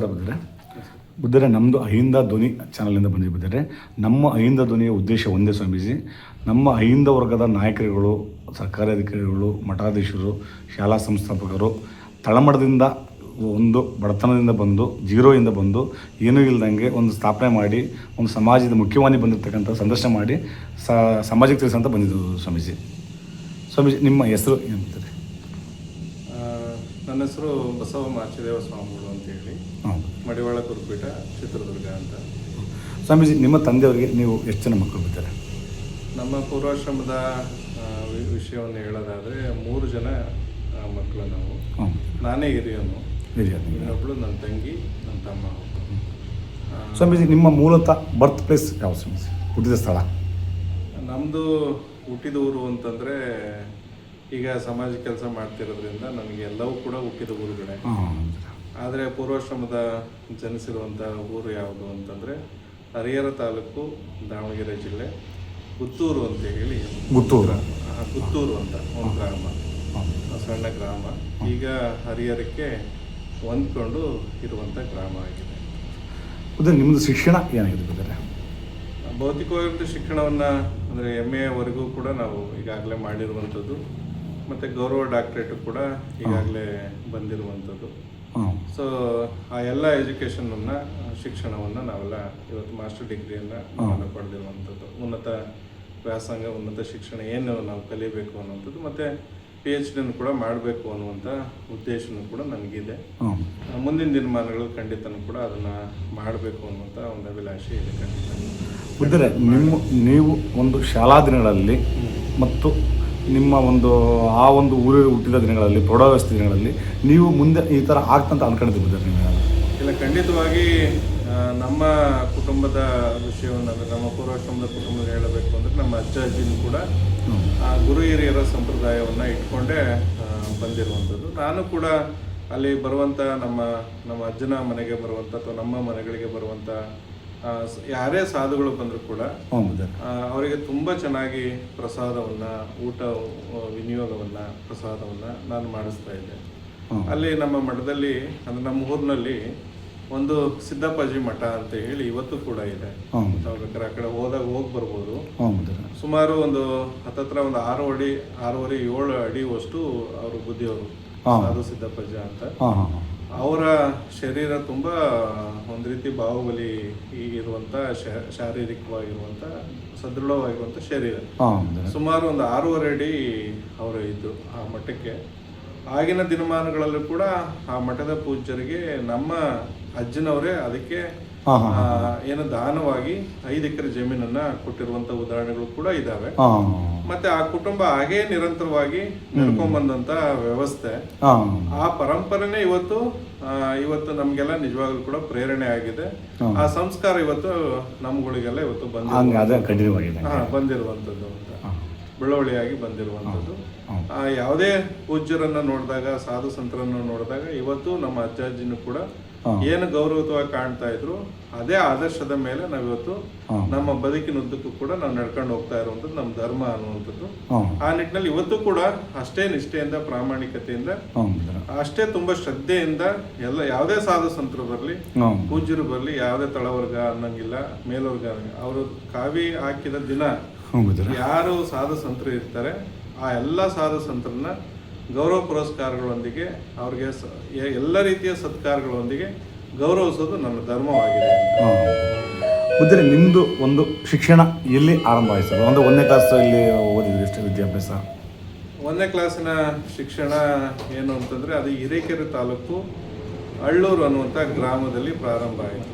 ನಮಸ್ಕಾರ ಬುದ್ಧರೆ ನಮ್ಮದು ಅಹಿಂದ ಧ್ವನಿ ಚಾನಲಿಂದ ಬಂದಿದ್ದಾರೆ. ನಮ್ಮ ಅಹಿಂದ ಧ್ವನಿಯ ಉದ್ದೇಶ ಒಂದೇ ಸ್ವಾಮೀಜಿ. ನಮ್ಮ ಅಹಿಂದ ವರ್ಗದ ನಾಯಕರುಗಳು, ಸರ್ಕಾರಿ ಅಧಿಕಾರಿಗಳು, ಮಠಾಧೀಶರು, ಶಾಲಾ ಸಂಸ್ಥಾಪಕರು ತಳಮಟ್ಟದಿಂದ ಒಂದು ಬಡತನದಿಂದ ಬಂದು ಜೀರೋಯಿಂದ ಬಂದು ಏನೂ ಇಲ್ದಂಗೆ ಒಂದು ಸ್ಥಾಪನೆ ಮಾಡಿ ಒಂದು ಸಮಾಜದ ಮುಖ್ಯವಾಣಿ ಬಂದಿರತಕ್ಕಂಥ ಸಂದರ್ಶನ ಮಾಡಿ ಸಮಾಜಕ್ಕೆ ತಿಳಿಸಂತ ಬಂದಿದ್ದು ಸ್ವಾಮೀಜಿ. ನಿಮ್ಮ ಹೆಸರು ಏನಂತಾರೆ? ನನ್ನ ಹೆಸರು ಬಸವ ಮಾಚಿದೇವ ಸ್ವಾಮಿಗಳು ಅಂತೇಳಿ, ಮಡಿವಾಳ ಗುರುಪೀಠ, ಚಿತ್ರದುರ್ಗ ಅಂತ. ಸ್ವಾಮೀಜಿ, ನಿಮ್ಮ ತಂದೆಯವರಿಗೆ ನೀವು ಎಷ್ಟು ಜನ ಮಕ್ಕಳು ಬಿದ್ದಾರೆ? ನಮ್ಮ ಪೂರ್ವಾಶ್ರಮದ ವಿಷಯವನ್ನು ಹೇಳೋದಾದರೆ 3 ಜನ ಮಕ್ಕಳು ನಾವು. ನಾನೇ ಹಿರಿಯನು, ಇನ್ನೊಬ್ಳು ನನ್ನ ತಂಗಿ, ನನ್ನ ತಮ್ಮ. ಸ್ವಾಮೀಜಿ, ನಿಮ್ಮ ಮೂಲತಃ ಬರ್ತ್ ಪ್ಲೇಸ್ ಯಾವ ಸ್ವಾಮೀಜಿ? ಹುಟ್ಟಿದ ಸ್ಥಳ? ನಮ್ಮದು ಹುಟ್ಟಿದ ಊರು ಅಂತಂದರೆ, ಈಗ ಸಮಾಜ ಕೆಲಸ ಮಾಡ್ತಿರೋದ್ರಿಂದ ನನಗೆ ಎಲ್ಲವೂ ಕೂಡ ಹುಟ್ಟಿದ ಊರುಗಳೇ. ಆದರೆ ಪೂರ್ವಾಶ್ರಮದ ಜನಿಸಿರುವಂಥ ಊರು ಯಾವುದು ಅಂತಂದರೆ ಹರಿಹರ ತಾಲೂಕು, ದಾವಣಗೆರೆ ಜಿಲ್ಲೆ, ಗುತ್ತೂರು ಅಂತ ಹೇಳಿ. ಗುತ್ತೂರು ಅಂತ ಒಂದು ಗ್ರಾಮ, ಸಣ್ಣ ಗ್ರಾಮ. ಈಗ ಹರಿಹರಕ್ಕೆ ಹೊಂದ್ಕೊಂಡು ಇರುವಂಥ ಗ್ರಾಮ ಆಗಿದೆ. ನಿಮ್ಮದು ಶಿಕ್ಷಣ ಏನಾಗಿದೆ? ಭೌತಿಕವಾಗಿದ್ದ ಶಿಕ್ಷಣವನ್ನು ಅಂದರೆ MA ಕೂಡ ನಾವು ಈಗಾಗಲೇ ಮಾಡಿರುವಂಥದ್ದು, ಮತ್ತು ಗೌರವ ಡಾಕ್ಟ್ರೇಟು ಕೂಡ ಈಗಾಗಲೇ ಬಂದಿರುವಂಥದ್ದು. ಸೊ ಆ ಎಲ್ಲ ಎಜುಕೇಷನನ್ನು, ಶಿಕ್ಷಣವನ್ನು ನಾವೆಲ್ಲ ಇವತ್ತು ಮಾಸ್ಟರ್ ಡಿಗ್ರಿಯನ್ನು ಪಡೆದಿರುವಂಥದ್ದು. ಉನ್ನತ ವ್ಯಾಸಂಗ, ಉನ್ನತ ಶಿಕ್ಷಣ ಏನು ನಾವು ಕಲಿಯಬೇಕು ಅನ್ನುವಂಥದ್ದು, ಮತ್ತು PhD ಕೂಡ ಮಾಡಬೇಕು ಅನ್ನುವಂಥ ಉದ್ದೇಶನೂ ಕೂಡ ನನಗಿದೆ. ಮುಂದಿನ ದಿನಮಾನಗಳಲ್ಲಿ ಖಂಡಿತನೂ ಕೂಡ ಅದನ್ನು ಮಾಡಬೇಕು ಅನ್ನುವಂಥ ಒಂದು ಅಭಿಲಾಷೆ ಇದೆ ಖಂಡಿತ. ನೀವು ಒಂದು ಶಾಲಾ ದಿನಗಳಲ್ಲಿ ಮತ್ತು ನಿಮ್ಮ ಆ ಒಂದು ಊರಿಗೆ ಹುಟ್ಟಿದ ದಿನಗಳಲ್ಲಿ, ಪ್ರೌಢಾವಸ್ಥೆ ದಿನಗಳಲ್ಲಿ ನೀವು ಮುಂದೆ ಈ ಥರ ಆಗ್ತಂತ ಅನ್ಕೊಂಡಿದ್ದೀರಿ? ಇಲ್ಲ, ಖಂಡಿತವಾಗಿ ನಮ್ಮ ಕುಟುಂಬದ ವಿಷಯವನ್ನು, ಅಂದರೆ ನಮ್ಮ ಪೂರ್ವಾಶ್ರಮದ ಕುಟುಂಬದ ಹೇಳಬೇಕು ಅಂದರೆ, ನಮ್ಮ ಅಜ್ಜಿನೂ ಕೂಡ ಗುರು ಹಿರಿಯರ ಸಂಪ್ರದಾಯವನ್ನು ಇಟ್ಕೊಂಡೇ ಬಂದಿರುವಂಥದ್ದು. ನಾನು ಕೂಡ ಅಲ್ಲಿ ಬರುವಂಥ ನಮ್ಮ ಅಜ್ಜನ ಮನೆಗೆ ಬರುವಂಥ ಅಥವಾ ನಮ್ಮ ಮನೆಗಳಿಗೆ ಬರುವಂಥ ಯಾರೇ ಸಾಧುಗಳು ಬಂದರೂ ಕೂಡ ಅವರಿಗೆ ತುಂಬ ಚೆನ್ನಾಗಿ ಪ್ರಸಾದವನ್ನು, ಊಟ ವಿನಿಯೋಗವನ್ನು, ಪ್ರಸಾದವನ್ನು ನಾನು ಮಾಡಿಸ್ತಾ ಇದ್ದೆ. ಅಲ್ಲಿ ನಮ್ಮ ಮಠದಲ್ಲಿ, ಅಂದರೆ ನಮ್ಮ ಊರಿನಲ್ಲಿ ಒಂದು ಸಿದ್ದಪ್ಪಾಜಿ ಮಠ ಅಂತ ಹೇಳಿ ಇವತ್ತು ಕೂಡ ಇದೆ. ನಾವು ಬೇಕಾದ್ರೆ ಆ ಕಡೆ ಹೋದಾಗ ಹೋಗಿ ಬರ್ಬೋದು. ಸುಮಾರು ಒಂದು ಹತ್ತತ್ರ ಒಂದು 6.5 7 ಅಡಿವಷ್ಟು ಅವರು ಬುದ್ಧಿಯವರು, ಅದು ಸಿದ್ದಪ್ಪಾಜಿ ಅಂತ. ಅವರ ಶರೀರ ತುಂಬ ಒಂದು ರೀತಿ ಬಾಹುಬಲಿ ಇರುವಂಥ, ಶಾರೀರಿಕವಾಗಿರುವಂಥ, ಸದೃಢವಾಗಿರುವಂಥ ಶರೀರ. ಸುಮಾರು ಒಂದು 6.5 ಅಡಿ ಅವರು ಇದ್ದು ಆ ಮಠಕ್ಕೆ. ಆಗಿನ ದಿನಮಾನಗಳಲ್ಲೂ ಕೂಡ ಆ ಮಠದ ಪೂಜ್ಯರಿಗೆ ನಮ್ಮ ಅಜ್ಜನವರೇ ಅದಕ್ಕೆ ಏನು ದಾನವಾಗಿ 5 ಎಕರೆ ಜಮೀನನ್ನ ಕೊಟ್ಟಿರುವಂತ ಉದಾಹರಣೆಗಳು ಕೂಡ ಇದಾವೆ. ಮತ್ತೆ ಆ ಕುಟುಂಬ ಹಾಗೇ ನಿರಂತರವಾಗಿ ನಡ್ಕೊಂಡ್ಬಂದಂತ ವ್ಯವಸ್ಥೆ, ಆ ಪರಂಪರೆನೇ ಇವತ್ತು ನಮ್ಗೆಲ್ಲ ನಿಜವಾಗ್ಲೂ ಕೂಡ ಪ್ರೇರಣೆ ಆಗಿದೆ. ಆ ಸಂಸ್ಕಾರ ಇವತ್ತು ನಮ್ಗಳಿಗೆಲ್ಲ ಇವತ್ತು ಬಂದಿರುವಂತದ್ದು ಅಂತ, ಬೆಳವಳಿಯಾಗಿ ಬಂದಿರುವಂಥದ್ದು. ಯಾವುದೇ ಪೂಜ್ಯರನ್ನ ನೋಡಿದಾಗ, ಸಾಧು ಸಂತರನ್ನು ನೋಡಿದಾಗ ಇವತ್ತು ನಮ್ಮ ಅಜ್ಜಾಜಿನೂ ಕೂಡ ಏನು ಗೌರವವಾಗಿ ಕಾಣ್ತಾ ಇದ್ರು, ಅದೇ ಆದರ್ಶದ ಮೇಲೆ ನಾವಿವತ್ತು ನಮ್ಮ ಬದುಕಿನುದ್ದಕ್ಕೂ ಕೂಡ ನಾವು ನಡ್ಕೊಂಡು ಹೋಗ್ತಾ ಇರುವಂಥದ್ದು ನಮ್ಮ ಧರ್ಮ ಅನ್ನುವಂಥದ್ದು. ಆ ನಿಟ್ಟಿನಲ್ಲಿ ಇವತ್ತು ಕೂಡ ಅಷ್ಟೇ ನಿಷ್ಠೆಯಿಂದ, ಪ್ರಾಮಾಣಿಕತೆಯಿಂದ, ಅಷ್ಟೇ ತುಂಬಾ ಶ್ರದ್ಧೆಯಿಂದ ಎಲ್ಲ ಯಾವುದೇ ಸಾಧು ಸಂತರು ಬರಲಿ, ಪೂಜ್ಯರು ಬರಲಿ, ಯಾವುದೇ ತಳವರ್ಗ ಅನ್ನಂಗಿಲ್ಲ, ಮೇಲ್ವರ್ಗ, ಅವರು ಕಾವಿ ಹಾಕಿದ ದಿನ ಯಾರು ಸಾಧು ಸಂತರು ಇರ್ತಾರೆ ಆ ಎಲ್ಲ ಸಾಧು ಸಂತರನ್ನ ಗೌರವ ಪುರಸ್ಕಾರಗಳೊಂದಿಗೆ, ಅವ್ರಿಗೆ ಎಲ್ಲ ರೀತಿಯ ಸತ್ಕಾರಗಳೊಂದಿಗೆ ಗೌರವಿಸೋದು ನನ್ನ ಧರ್ಮವಾಗಿದೆ. ನಿಮ್ಮದು ಒಂದು ಶಿಕ್ಷಣ ಎಲ್ಲಿ ಆರಂಭ ಆಯಿತು? ಒಂದು 1ನೇ ಕ್ಲಾಸ್ ಇಲ್ಲಿ ಓದಿದ್ರಿ, ಎಷ್ಟು ವಿದ್ಯಾಭ್ಯಾಸ? 1ನೇ ಕ್ಲಾಸಿನ ಶಿಕ್ಷಣ ಏನು ಅಂತಂದರೆ, ಅದು ಹಿರೇಕೆರೆ ತಾಲೂಕು ಹಳ್ಳೂರು ಅನ್ನುವಂಥ ಗ್ರಾಮದಲ್ಲಿ ಪ್ರಾರಂಭ ಆಯಿತು.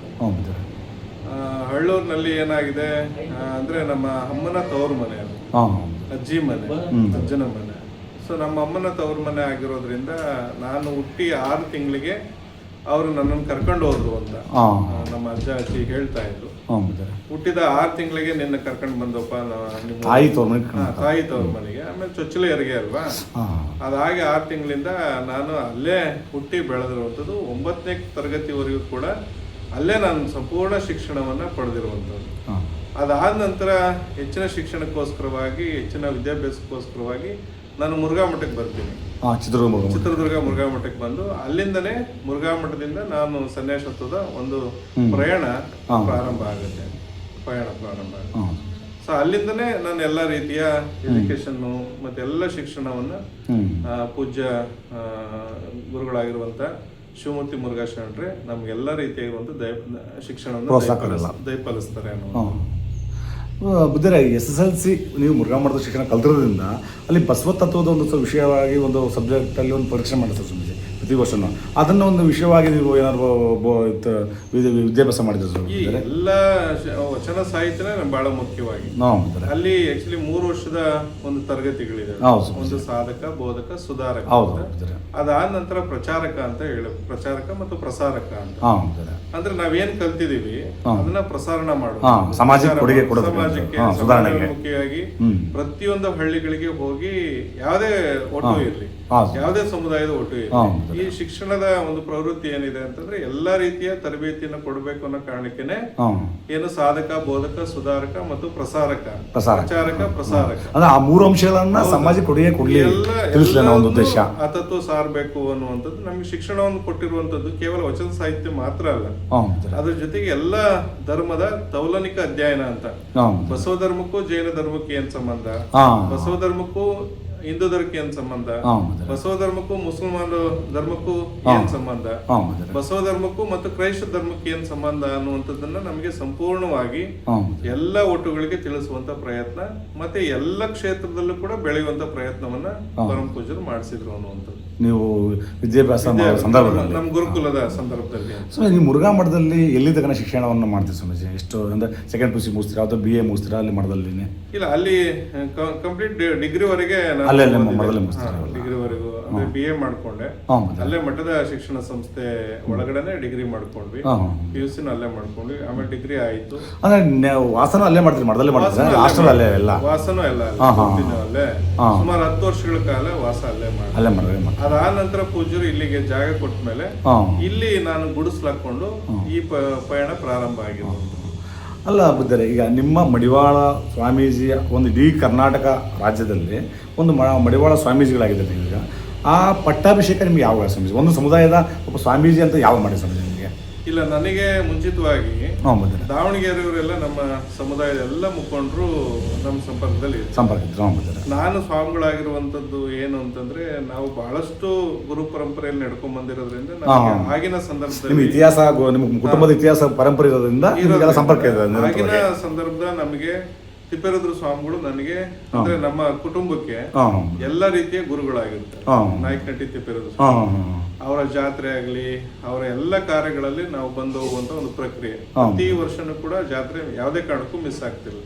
ಹಳ್ಳೂರಿನಲ್ಲಿ ಏನಾಗಿದೆ ಅಂದರೆ, ನಮ್ಮ ಅಮ್ಮನ ತವರು ಮನೆ, ಅದು ಅಜ್ಜಿ ಮನೆ, ಅಜ್ಜನ ಮನೆ. ಸೊ ನಮ್ಮ ಅಮ್ಮನ ತವರು ಮನೆ ಆಗಿರೋದ್ರಿಂದ ನಾನು ಹುಟ್ಟಿ 6 ತಿಂಗಳಿಗೆ ಅವರು ನನ್ನನ್ನು ಕರ್ಕೊಂಡು ಹೋದ್ರು ಅಂತ ನಮ್ಮ ಅಜ್ಜಿ ಹೇಳ್ತಾ ಇದ್ರು. ಹುಟ್ಟಿದ 6 ತಿಂಗಳಿಗೆ ನಿನ್ನ ಕರ್ಕೊಂಡು ಬಂದಪ್ಪ ನಿಮ್ಮ ತಾಯಿ ತವ್ರ ಮನೆಗೆ. ಆಮೇಲೆ ಚೊಚ್ಚಲ ಹೆರಿಗೆ ಅಲ್ವಾ, ಅದಾಗಿ 6 ತಿಂಗಳಿಂದ ನಾನು ಅಲ್ಲೇ ಹುಟ್ಟಿ ಬೆಳೆದಿರುವಂಥದ್ದು. 9ನೇ ತರಗತಿವರೆಗೂ ಕೂಡ ಅಲ್ಲೇ ನಾನು ಸಂಪೂರ್ಣ ಶಿಕ್ಷಣವನ್ನು ಪಡೆದಿರುವಂಥದ್ದು. ಅದಾದ ನಂತರ ಹೆಚ್ಚಿನ ಶಿಕ್ಷಣಕ್ಕೋಸ್ಕರವಾಗಿ, ಹೆಚ್ಚಿನ ವಿದ್ಯಾಭ್ಯಾಸಕ್ಕೋಸ್ಕರವಾಗಿ ನಾನು ಮುರುಘಾ ಮಠಕ್ಕೆ ಬರ್ತೀನಿ. ಚಿತ್ರದುರ್ಗ ಮುರುಘಾ ಮಠಕ್ಕೆ ಬಂದು ಅಲ್ಲಿಂದನೇ ಮುರುಘಾ ಮಠದಿಂದ ನಾನು ಸನ್ಯಾಸತ್ವದ ಒಂದು ಪ್ರಯಾಣ ಪ್ರಾರಂಭ ಆಗುತ್ತೆ. ಸೊ ಅಲ್ಲಿಂದನೇ ನಾನು ಎಲ್ಲ ರೀತಿಯ ಎಜುಕೇಶನ್ನು ಮತ್ತೆ ಎಲ್ಲ ಶಿಕ್ಷಣವನ್ನ ಪೂಜ್ಯ ಗುರುಗಳಾಗಿರುವಂತ ಶಿವಮೂರ್ತಿ ಮುರುಘಾ ಶರಣರೇ ನಮ್ಗೆಲ್ಲ ರೀತಿಯಾಗಿರುವಂತ ಶಿಕ್ಷಣವನ್ನು ದಯಪಾಲಿಸ್ತಾರೆ ಅನ್ನೋ. ಬುದ್ಧರೇ, SSLC ನೀವು ಮುರುಘಾ ಮಠದ ಶಿಕ್ಷಣ ಕಲ್ತಿರೋದ್ರಿಂದ ಅಲ್ಲಿ ಬಸವ ತತ್ವದ ಒಂದು ವಿಷಯವಾಗಿ ಒಂದು ಸಬ್ಜೆಕ್ಟಲ್ಲಿ ಒಂದು ಪರೀಕ್ಷೆ ಮಾಡ್ತಾರೆ ಸ್ವಾಮೀಜಿ ಪ್ರತಿ ವರ್ಷನೂ. ಅದನ್ನು ಒಂದು ವಿಷಯವಾಗಿ ನೀವು ಏನಾದ್ರು ವಿದ್ಯಾಭ್ಯಾಸ ಮಾಡಿದ್ರೆ ಈ ಎಲ್ಲ ವಚನ ಸಾಹಿತ್ಯನೇ ಬಹಳ ಮುಖ್ಯವಾಗಿ ಅಲ್ಲಿ ಆಕ್ಚುಲಿ 3 ವರ್ಷದ ಒಂದು ತರಗತಿಗಳಿದೆ. ಒಂದು ಸಾಧಕ, ಬೋಧಕ, ಸುಧಾರಕ. ಅದಾದ ನಂತರ ಪ್ರಚಾರಕ ಅಂತ ಹೇಳಿ, ಪ್ರಚಾರಕ ಮತ್ತು ಪ್ರಸಾರಕ ಅಂತ. ಅಂದ್ರೆ ನಾವೇನ್ ಕಲ್ತಿದೀವಿ ಅದನ್ನ ಪ್ರಸಾರಣ ಮಾಡೋದು, ಸಮಾಜಕ್ಕೆ ಮುಖ್ಯವಾಗಿ ಪ್ರತಿಯೊಂದು ಹಳ್ಳಿಗಳಿಗೆ ಹೋಗಿ ಯಾವುದೇ ಒಟ್ಟು ಇರ್ಲಿ, ಯಾವುದೇ ಸಮುದಾಯದ ಒಟ್ಟು ಇರಲಿ, ಈ ಶಿಕ್ಷಣದ ಒಂದು ಪ್ರವೃತ್ತಿ ಏನಿದೆ ಅಂತಂದ್ರೆ ಎಲ್ಲಾ ರೀತಿಯ ತರಬೇತಿಯನ್ನು ಕೊಡಬೇಕು ಅನ್ನೋ ಕಾರಣಕ್ಕೇನೆ ಏನು ಸಾಧಕ, ಬೋಧಕ, ಸುಧಾರಕ ಮತ್ತು ಪ್ರಚಾರಕ, ಪ್ರಸಾರಕ ಆ 3 ಅಂಶಗಳನ್ನ ಸಮಾಜಕ್ಕೆ ತತ್ವ ಸಾರಬೇಕು ಅನ್ನುವಂಥದ್ದು ನಮ್ಗೆ ಶಿಕ್ಷಣವನ್ನು ಕೊಟ್ಟಿರುವಂತದ್ದು ಕೇವಲ ವಚನ ಸಾಹಿತ್ಯ ಮಾತ್ರ ಅಲ್ಲ, ಅದ್ರ ಜೊತೆಗೆ ಎಲ್ಲಾ ಧರ್ಮದ ತೌಲನಿಕ ಅಧ್ಯಯನ ಅಂತ. ಬಸವ ಧರ್ಮಕ್ಕೂ ಜೈನ ಧರ್ಮಕ್ಕೆ ಏನ್ ಸಂಬಂಧ, ಬಸವ ಧರ್ಮಕ್ಕೂ ಹಿಂದೂ ಧರ್ಮಕ್ಕೆ ಏನ್ ಸಂಬಂಧ, ಬಸವ ಧರ್ಮಕ್ಕೂ ಮುಸಲ್ಮಾನ ಧರ್ಮಕ್ಕೂ ಏನ್ ಸಂಬಂಧ, ಬಸವ ಧರ್ಮಕ್ಕೂ ಮತ್ತು ಕ್ರೈಸ್ತ ಧರ್ಮಕ್ಕೆ ಏನ್ ಸಂಬಂಧ ಅನ್ನುವಂಥದ್ದನ್ನ ನಮಗೆ ಸಂಪೂರ್ಣವಾಗಿ ಎಲ್ಲ ಒಟ್ಟುಗಳಿಗೆ ತಿಳಿಸುವಂತ ಪ್ರಯತ್ನ ಮತ್ತೆ ಎಲ್ಲ ಕ್ಷೇತ್ರದಲ್ಲೂ ಕೂಡ ಬೆಳೆಯುವಂತ ಪ್ರಯತ್ನವನ್ನ ಪರಮ ಪೂಜ್ಯರು ಮಾಡಿಸಿದ್ರು ಅನ್ನುವಂಥದ್ದು ನೀವು ವಿದ್ಯಾಭ್ಯಾಸ ಸಂದರ್ಭದಲ್ಲಿ, ನಮ್ಮ ಗುರುಕುಲದ ಸಂದರ್ಭದಲ್ಲಿ. ನೀವು ಮುರುಘಾ ಮಠದಲ್ಲಿ ಎಲ್ಲಿ ತನಕ ಶಿಕ್ಷಣವನ್ನು ಮಾಡ್ತೀವಿ ಸ್ವಾಮೀಜಿ? ಎಷ್ಟು ಅಂದ್ರೆ ಸೆಕೆಂಡ್ PUC ಮುಗಿಸ್ತೀರಾ ಅಥವಾ BA ಮುಗಿಸ್ತೀರಾ ಅಲ್ಲಿ ಮಠದಲ್ಲಿ? ಇಲ್ಲ, ಅಲ್ಲಿ ಕಂಪ್ಲೀಟ್ ಡಿಗ್ರಿವರೆಗೆ ಡಿಗ್ರಿವರೆಗೂ ಅಂದ್ರೆ BA ಮಾಡ್ಕೊಂಡೆ. ಅಲ್ಲೇ ಮಠದ ಶಿಕ್ಷಣ ಸಂಸ್ಥೆ ಒಳಗಡೆನೆ ಡಿಗ್ರಿ ಮಾಡ್ಕೊಂಡ್ವಿ, PUC ಅಲ್ಲೇ ಮಾಡ್ಕೊಂಡ್ವಿ. ಆಮೇಲೆ ಡಿಗ್ರಿ ಆಯ್ತು. ಅಂದ್ರೆ ವಾಸನ ಅಲ್ಲೇ ಮಾಡ್ತೀರಿ, ಮಠದಲ್ಲೇ ಮಾಡ್ತೀರಾ? ಹಾಸ್ಟೆಲ್ ಅಲ್ಲೇ ಎಲ್ಲ? ವಾಸನೂ ಎಲ್ಲ ಅಲ್ಲೇ ಸುಮಾರು 10 ವರ್ಷಗಳ ಕಾಲ ವಾಸ ಅಲ್ಲೇ ಮಾಡಿ. ಅದಾದ ನಂತರ ಪೂಜ್ಯರು ಇಲ್ಲಿಗೆ ಜಾಗ ಕೊಟ್ಟ ಮೇಲೆ ಇಲ್ಲಿ ನಾನು ಗುಡಿಸ್ಲಾಕೊಂಡು ಈ ಪಯಣ ಪ್ರಾರಂಭ ಆಗಿರೋದು. ಅಲ್ಲ ಬುದ್ಧರೇ, ಈಗ ನಿಮ್ಮ ಮಡಿವಾಳ ಸ್ವಾಮೀಜಿಯ ಒಂದು ಇಡೀ ಕರ್ನಾಟಕ ರಾಜ್ಯದಲ್ಲಿ ಒಂದು ಮಡಿವಾಳ ಸ್ವಾಮೀಜಿಗಳಾಗಿದ್ದಾರೆ. ಈಗ ಆ ಪಟ್ಟಾಭಿಷೇಕ ನಿಮ್ಗೆ ಯಾವಾಗ ಸ್ವಾಮೀಜಿ? ಒಂದು ಸಮುದಾಯದ ಒಬ್ಬ ಸ್ವಾಮೀಜಿ ಅಂತ ಯಾವ ಮಾಡಿ ಸ್ವಾಮೀಜಿ ನಿಮಗೆ? ಇಲ್ಲ, ನನಗೆ ಮುಂಚಿತವಾಗಿ ದಾವಣಗೆರೆಯವರೆಲ್ಲ ನಮ್ಮ ಸಮುದಾಯದ ಎಲ್ಲ ಮುಖಂಡರು ನಮ್ಮ ಸಂಪರ್ಕದಲ್ಲಿ ನಾನು ಸ್ವಾಮಿಗಳಾಗಿರುವಂತದ್ದು ಏನು ಅಂತಂದ್ರೆ ನಾವು ಬಹಳಷ್ಟು ಗುರು ಪರಂಪರೆಯಲ್ಲಿ ನಡ್ಕೊಂಡ್ ಬಂದಿರೋದ್ರಿಂದ ಆಗಿನ ಸಂದರ್ಭದಲ್ಲಿ ಇತಿಹಾಸ, ನಿಮ್ಮ ಕುಟುಂಬದ ಇತಿಹಾಸ ಪರಂಪರೆ ಇರೋದ್ರಿಂದ ಆಗಿನ ಸಂದರ್ಭದ ನಮಗೆ ತಿಪ್ಪೇರುದ್ರ ಸ್ವಾಮಿಗಳು ನನಗೆ ಅಂದ್ರೆ ನಮ್ಮ ಕುಟುಂಬಕ್ಕೆ ಎಲ್ಲ ರೀತಿಯ ಗುರುಗಳಾಗಿರ್ತಾರೆ. ನಾಯಕನಹಟ್ಟಿ ತಿಪ್ಪೇರುದ್ರ ಸ್ವಾಮಿ ಅವರ ಜಾತ್ರೆ ಆಗ್ಲಿ, ಅವರ ಎಲ್ಲ ಕಾರ್ಯಗಳಲ್ಲಿ ನಾವು ಬಂದು ಹೋಗುವಂತ ಒಂದು ಪ್ರಕ್ರಿಯೆ. ಪ್ರತಿ ವರ್ಷನೂ ಕೂಡ ಜಾತ್ರೆ ಯಾವುದೇ ಕಾರಣಕ್ಕೂ ಮಿಸ್ ಆಗ್ತಿಲ್ಲ.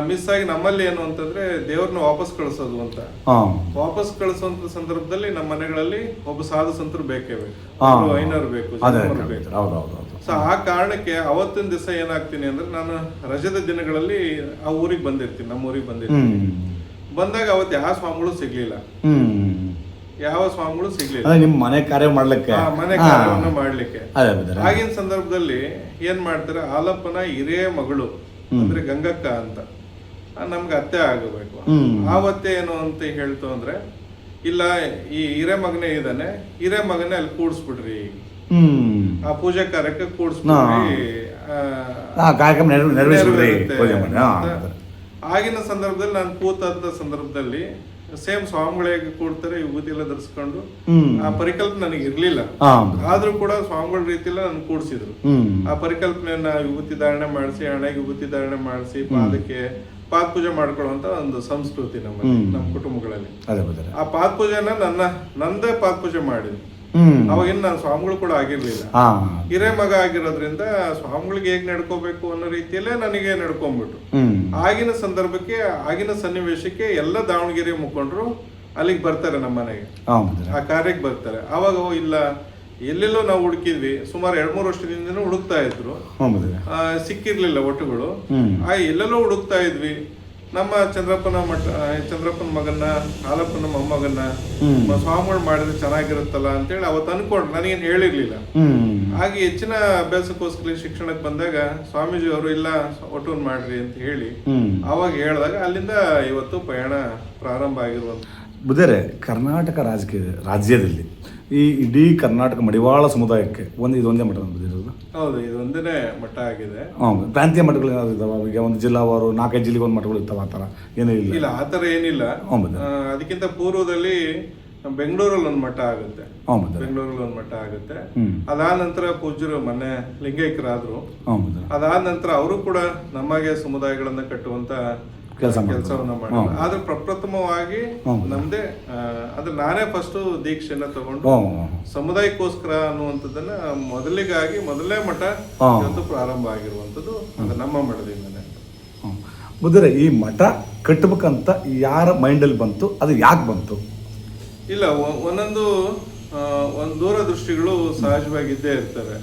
ಮಿಸ್ ಆಗಿ ನಮ್ಮಲ್ಲಿ ಏನು ಅಂತಂದ್ರೆ ದೇವ್ರನ್ನ ವಾಪಸ್ ಕಳಿಸೋದು ಅಂತ. ವಾಪಸ್ ಕಳಿಸುವಂತ ಸಂದರ್ಭದಲ್ಲಿ ನಮ್ಮ ಮನೆಗಳಲ್ಲಿ ಒಬ್ಬ ಸಾಧು ಸಂತರು ಬೇಕೇ ಬೇಕು, ಐನರು ಬೇಕು. ಸೊ ಆ ಕಾರಣಕ್ಕೆ ಅವತ್ತಿನ ದಿವಸ ಏನಾಗ್ತೀನಿ ಅಂದ್ರೆ ನಾನು ರಜದ ದಿನಗಳಲ್ಲಿ ಆ ಊರಿಗೆ ಬಂದಿರ್ತೀನಿ, ನಮ್ಮ ಊರಿಗೆ ಬಂದಿರ್ತೀನಿ. ಬಂದಾಗ ಅವತ್ತು ಯಾವ ಸ್ವಾಮಿಗಳು ಸಿಗ್ಲಿಲ್ಲ, ನಿಮ್ಮ ಮನೆ ಕಾರ್ಯ ಮಾಡ್ಲಿಕ್ಕೆ, ಮನೆ ಕಾರ್ಯವನ್ನು ಮಾಡ್ಲಿಕ್ಕೆ. ಆಗಿನ ಸಂದರ್ಭದಲ್ಲಿ ಏನ್ ಮಾಡ್ತಾರೆ, ಆಲಪ್ಪನ ಹಿರಿಯ ಮಗಳು ಅಂದ್ರೆ ಗಂಗಕ್ಕ ಅಂತ ನಮ್ಗೆ ಅತ್ತೆ ಆಗಬೇಕು. ಆವತ್ತೆ ಏನು ಅಂತ ಹೇಳ್ತು ಅಂದ್ರೆ, ಇಲ್ಲ ಈ ಹಿರೇ ಮಗನೇ ಇದ್ದಾನೆ, ಹಿರೇ ಮಗನೇ ಅಲ್ಲಿ ಕೂಡಿಸ್ಬಿಡ್ರಿ, ಆ ಪೂಜಾ ಕಾರ್ಯಕ್ಕೆ ಕೂಡಿಸ್ಬಿಡ್ರಿ, ಆಗಿನ ಸಂದರ್ಭದಲ್ಲಿ ನಾನು ಕೂತಂತ ಸಂದರ್ಭದಲ್ಲಿ ಸೇಮ್ ಸ್ವಾಮಿಗಳಿಗೆ ಕೂಡ್ತಾರೆ, ವಿಭೂತಿ ಎಲ್ಲ ಧರಿಸ್ಕೊಂಡು. ಆ ಪರಿಕಲ್ಪನೆ ನನಗೆ ಇರ್ಲಿಲ್ಲ, ಆದ್ರೂ ಕೂಡ ಸ್ವಾಮಿಗಳ ರೀತಿಯಲ್ಲ ನನ್ ಕೂಡ್ಸಿದ್ರು. ಆ ಪರಿಕಲ್ಪನೆಯನ್ನ ವಿಭೂತಿ ಧಾರಣೆ ಮಾಡಿಸಿ, ಹಣೆಗೆ ವಿಭೂತಿ ಧಾರಣೆ ಮಾಡಿಸಿ, ಪಾದಕ್ಕೆ ಪಾದ ಪೂಜೆ ಮಾಡ್ಕೊಳ್ಳುವಂತ ಒಂದು ಸಂಸ್ಕೃತಿ ನಮ್ಮ ಕುಟುಂಬಗಳಲ್ಲಿ. ಆ ಪಾದ ಪೂಜೆನ ನಂದೇ ಪಾದ ಪೂಜೆ ಮಾಡಿದ್ವಿ. ಅವಾಗಿನ ನಾನು ಸ್ವಾಮಿಗಳು ಕೂಡ ಆಗಿರ್ಲಿಲ್ಲ, ಹಿರೇ ಮಗ ಆಗಿರೋದ್ರಿಂದ ಸ್ವಾಮಿಗಳಿಗೆ ಹೇಗ್ ನಡ್ಕೋಬೇಕು ಅನ್ನೋ ರೀತಿಯಲ್ಲೇ ನನಗೆ ನಡ್ಕೊಂಡ್ಬಿಟ್ಟು ಆಗಿನ ಸಂದರ್ಭಕ್ಕೆ, ಆಗಿನ ಸನ್ನಿವೇಶಕ್ಕೆ ಎಲ್ಲ ದಾವಣಗೆರೆ ಮುಖಂಡರು ಅಲ್ಲಿಗೆ ಬರ್ತಾರೆ, ನಮ್ಮ ಮನೆಗೆ ಆ ಕಾರ್ಯಕ್ಕೆ ಬರ್ತಾರೆ. ಅವಾಗ ಇಲ್ಲ ಎಲ್ಲೆಲ್ಲೋ ನಾವು ಹುಡುಕಿದ್ವಿ, ಸುಮಾರು 2-3 ವರ್ಷದಿಂದ ಹುಡುಕ್ತಾ ಇದ್ರು, ಸಿಕ್ಕಿರ್ಲಿಲ್ಲ ಒಟ್ಟುಗಳು. ಎಲ್ಲೆಲ್ಲೋ ಹುಡುಕ್ತಾ ಇದ್ವಿ. ನಮ್ಮ ಚಂದ್ರಪ್ಪನ ಮಗನ್ನ, ಹಾಲಪ್ಪನ ಮೊಮ್ಮಗನ್ನ ಸ್ವಾಮಿಗಳು ಮಾಡಿದ್ರೆ ಚೆನ್ನಾಗಿರುತ್ತಲ್ಲ ಅಂತೇಳಿ ಅವತ್ತು ಅನ್ಕೊಂಡ್ರು. ನನಗೇನು ಹೇಳಿರ್ಲಿಲ್ಲ. ಹಾಗೆ ಹೆಚ್ಚಿನ ಅಭ್ಯಾಸಕ್ಕೋಸ್ಕರ ಶಿಕ್ಷಣಕ್ಕೆ ಬಂದಾಗ ಸ್ವಾಮೀಜಿ ಅವರು ಇಲ್ಲ ಒಟ್ಟೊಂದು ಮಾಡ್ರಿ ಅಂತ ಹೇಳಿ ಅವಾಗ ಹೇಳಿದಾಗ ಅಲ್ಲಿಂದ ಇವತ್ತು ಪಯಣ ಪ್ರಾರಂಭ ಆಗಿರುವಂತ. ಬುದ್ಧರೇ, ಕರ್ನಾಟಕ ರಾಜ್ಯದಲ್ಲಿ ಈ ಇಡೀ ಕರ್ನಾಟಕ ಮಡಿವಾಳ ಸಮುದಾಯಕ್ಕೆ ಇದೊಂದೇ ಮಠ ಬಂದಿರೋದು? ಹೌದು, ಇದೊಂದೇ ಮಠ ಆಗಿದೆ. ಪ್ರಾಂತೀಯ ಮಠಗಳು ಏನಾದ್ರು ಇದಾವ? ಈಗ ಒಂದು ಜಿಲ್ಲಾವಾರು 4-5 ಜಿಲ್ಲೆಗೆ ಒಂದು ಮಠಗಳು ಇರ್ತಾವ, ಆ ಥರ ಏನೂ ಇಲ್ಲ? ಇಲ್ಲ, ಆ ಥರ ಏನಿಲ್ಲ. ಅದಕ್ಕಿಂತ ಪೂರ್ವದಲ್ಲಿ ಬೆಂಗಳೂರಲ್ಲಿ ಒಂದು ಮಠ ಆಗುತ್ತೆ. ಬೆಂಗಳೂರಲ್ಲಿ ಒಂದು ಮಠ ಆಗುತ್ತೆ. ಅದಾದ ನಂತರ ಪೂಜ್ಯರು ಮೊನ್ನೆ ಲಿಂಗೈಕ್ಯರಾದ್ರು. ಅದಾದ ನಂತರ ಅವರು ಕೂಡ ನಮಗೆ ಸಮುದಾಯಗಳನ್ನ ಕಟ್ಟುವಂತ ಕೆಲಸವನ್ನ ಮಾಡಿದ್ರು. ಆದ್ರೆ ಪ್ರಪ್ರಥಮವಾಗಿ ನಮ್ದೇ ಅಂದ್ರೆ ನಾನೇ ಫಸ್ಟ್ ದೀಕ್ಷೆಯನ್ನ ತಗೊಂಡು ಸಮುದಾಯಕ್ಕೋಸ್ಕರ ಅನ್ನುವಂಥದ್ದನ್ನ ಮೊದಲನೇ ಮಠ ಇವತ್ತು ಪ್ರಾರಂಭ ಆಗಿರುವಂಥದ್ದು ಅದು ನಮ್ಮ ಮಠದಿಂದನೇ. ಬುದ್ಧರೇ, ಈ ಮಠ ಕಟ್ಟಬೇಕಂತ ಯಾರ ಮೈಂಡಲ್ಲಿ ಬಂತು? ಅದು ಯಾಕೆ ಬಂತು? ಇಲ್ಲ, ಒಂದು ದೂರದೃಷ್ಟಿಗಳು ಸಹಜವಾಗಿದ್ದೇ ಇರ್ತವೆ.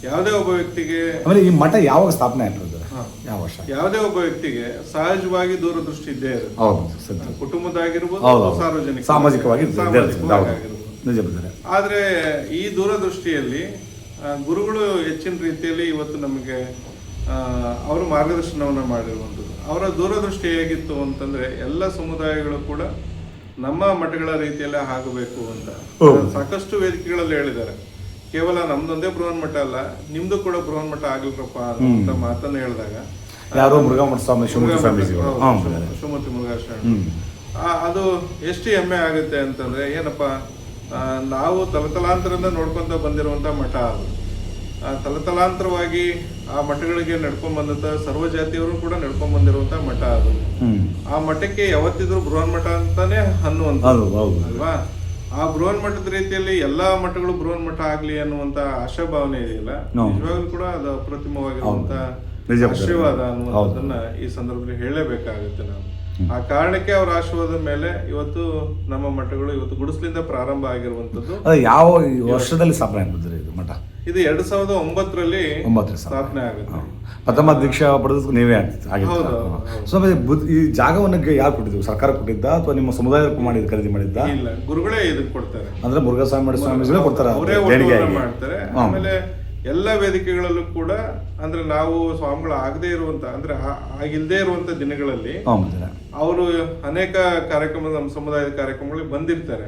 ಯಾವುದೇ ಒಬ್ಬ ವ್ಯಕ್ತಿಗೆ ಈ ಮಠ ಯಾವಾಗ ಸ್ಥಾಪನೆ ಆಗಿರೋದು? ಯಾವ ವರ್ಷ? ಯಾವುದೇ ಒಬ್ಬ ವ್ಯಕ್ತಿಗೆ ಸಹಜವಾಗಿ ದೂರದೃಷ್ಟಿ ಇದ್ದೇ ಇರುತ್ತೆ. ಕುಟುಂಬದಾಗಿರ್ಬೋದು, ಸಾರ್ವಜನಿಕ ಸಾಮಾಜಿಕವಾಗಿ. ಆದ್ರೆ ಈ ದೂರದೃಷ್ಟಿಯಲ್ಲಿ ಗುರುಗಳು ಹೆಚ್ಚಿನ ರೀತಿಯಲ್ಲಿ ಇವತ್ತು ನಮಗೆ ಅವರು ಮಾರ್ಗದರ್ಶನವನ್ನ ಮಾಡಿರುವಂಥದ್ದು. ಅವರ ದೂರದೃಷ್ಟಿ ಹೇಗಿತ್ತು ಅಂತಂದ್ರೆ ಎಲ್ಲ ಸಮುದಾಯಗಳು ಕೂಡ ನಮ್ಮ ಮಠಗಳ ರೀತಿಯಲ್ಲೇ ಆಗಬೇಕು ಅಂತ ಸಾಕಷ್ಟು ವೇದಿಕೆಗಳಲ್ಲಿ ಹೇಳಿದ್ದಾರೆ. ಕೇವಲ ನಮ್ದೊಂದೇ ಬೃಹನ್ ಮಠ ಅಲ್ಲ, ನಿಮ್ದು ಕೂಡ ಬೃಹನ್ ಮಠ ಆಗ್ಲಿಕ್ರಪ್ಪ ಅಂತ ಮಾತನ್ನ ಹೇಳಿದಾಗ ಯಾರೋ ಮುರುಘಾಮಠ ಸ್ವಾಮಿ ಶಿವಮೂರ್ತಿ ಮುರುಘಾಶರಣ ಅದು ಎಷ್ಟು ಹೆಮ್ಮೆ ಆಗುತ್ತೆ ಅಂತಂದ್ರೆ, ಏನಪ್ಪಾ ನಾವು ತಲತಲಾಂತರದಿಂದ ನೋಡ್ಕೊಂತ ಬಂದಿರುವಂತ ಮಠ ಅದು. ತಲತಲಾಂತರವಾಗಿ ಆ ಮಠಗಳಿಗೆ ನಡ್ಕೊಂಡ್ ಬಂದಂತ ಸರ್ವ ಜಾತಿಯವರು ಕೂಡ ನಡ್ಕೊಂಡ್ ಬಂದಿರುವಂತ ಮಠ ಅದು. ಆ ಮಠಕ್ಕೆ ಯಾವತ್ತಿದ್ರು ಬೃಹನ್ ಮಠ ಅಂತಾನೆ ಅನ್ನುವಂತ ಅಲ್ವಾ? ಆ ಬೃಹನ್ ಮಠದ ರೀತಿಯಲ್ಲಿ ಎಲ್ಲಾ ಮಠಗಳು ಬೃಹನ್ ಮಠ ಆಗ್ಲಿ ಅನ್ನುವಂತ ಆಶಾಭಾವನೆ ಇದೆಯಲ್ಲ, ನಿಜವಾಗ್ಲೂ ಕೂಡ ಅದು ಅಪ್ರತಿಮವಾಗಿರುವಂತ ಆಶೀರ್ವಾದ ಅನ್ನುವಂಥದ್ದನ್ನ ಈ ಸಂದರ್ಭದಲ್ಲಿ ಹೇಳಲೇಬೇಕಾಗುತ್ತೆ ನಾವು. ಆ ಕಾರಣಕ್ಕೆ ಅವರ ಆಶೀರ್ವಾದದ ಮೇಲೆ ಇವತ್ತು ನಮ್ಮ ಮಠಗಳು ಇವತ್ತು ಗುಡಿಸ್ಲಿಂದ ಪ್ರಾರಂಭ ಆಗಿರುವಂತದ್ದು. ಯಾವ ವರ್ಷದಲ್ಲಿ ಸ್ಥಾಪನೆ ಆಗಿದ್ರೆ ಇದು ಮಠ? ಇದು 2009ರಲ್ಲಿ ಸ್ಥಾಪನೆ ಆಗುತ್ತೆ. ಪ್ರಥಮ ದೀಕ್ಷಾ ಪಡೆದ ನೀವೇ ಸ್ವಾಮಿ. ಈ ಜಾಗವನ್ನು ಯಾರು ಕೊಟ್ಟಿದ್ರು? ಸರ್ಕಾರ ಕೊಟ್ಟಿದ್ದ ಅಥವಾ ನಿಮ್ಮ ಸಮುದಾಯ ಖರೀದಿ ಮಾಡಿದ್ದ? ಇಲ್ಲ, ಗುರುಗಳೇ ಇದಕ್ಕೆ ಕೊಡ್ತಾರೆ. ಅಂದ್ರೆ ಮುರುಘಾಸ್ವಾಮಿ ಸ್ವಾಮಿಗಳೇ ಕೊಡ್ತಾರೆ, ಅವರೇ ಮಾಡ್ತಾರೆ. ಆಮೇಲೆ ಎಲ್ಲ ವೇದಿಕೆಗಳಲ್ಲೂ ಕೂಡ ಅಂದ್ರೆ ನಾವು ಸ್ವಾಮಿಗಳು ಆಗದೆ ಇರುವಂತ ಅಂದ್ರೆ ಆಗಿಲ್ದೇ ಇರುವಂತ ದಿನಗಳಲ್ಲಿ ಅವರು ಅನೇಕ ಕಾರ್ಯಕ್ರಮ ನಮ್ಮ ಸಮುದಾಯದ ಕಾರ್ಯಕ್ರಮಗಳಿಗೆ ಬಂದಿರ್ತಾರೆ.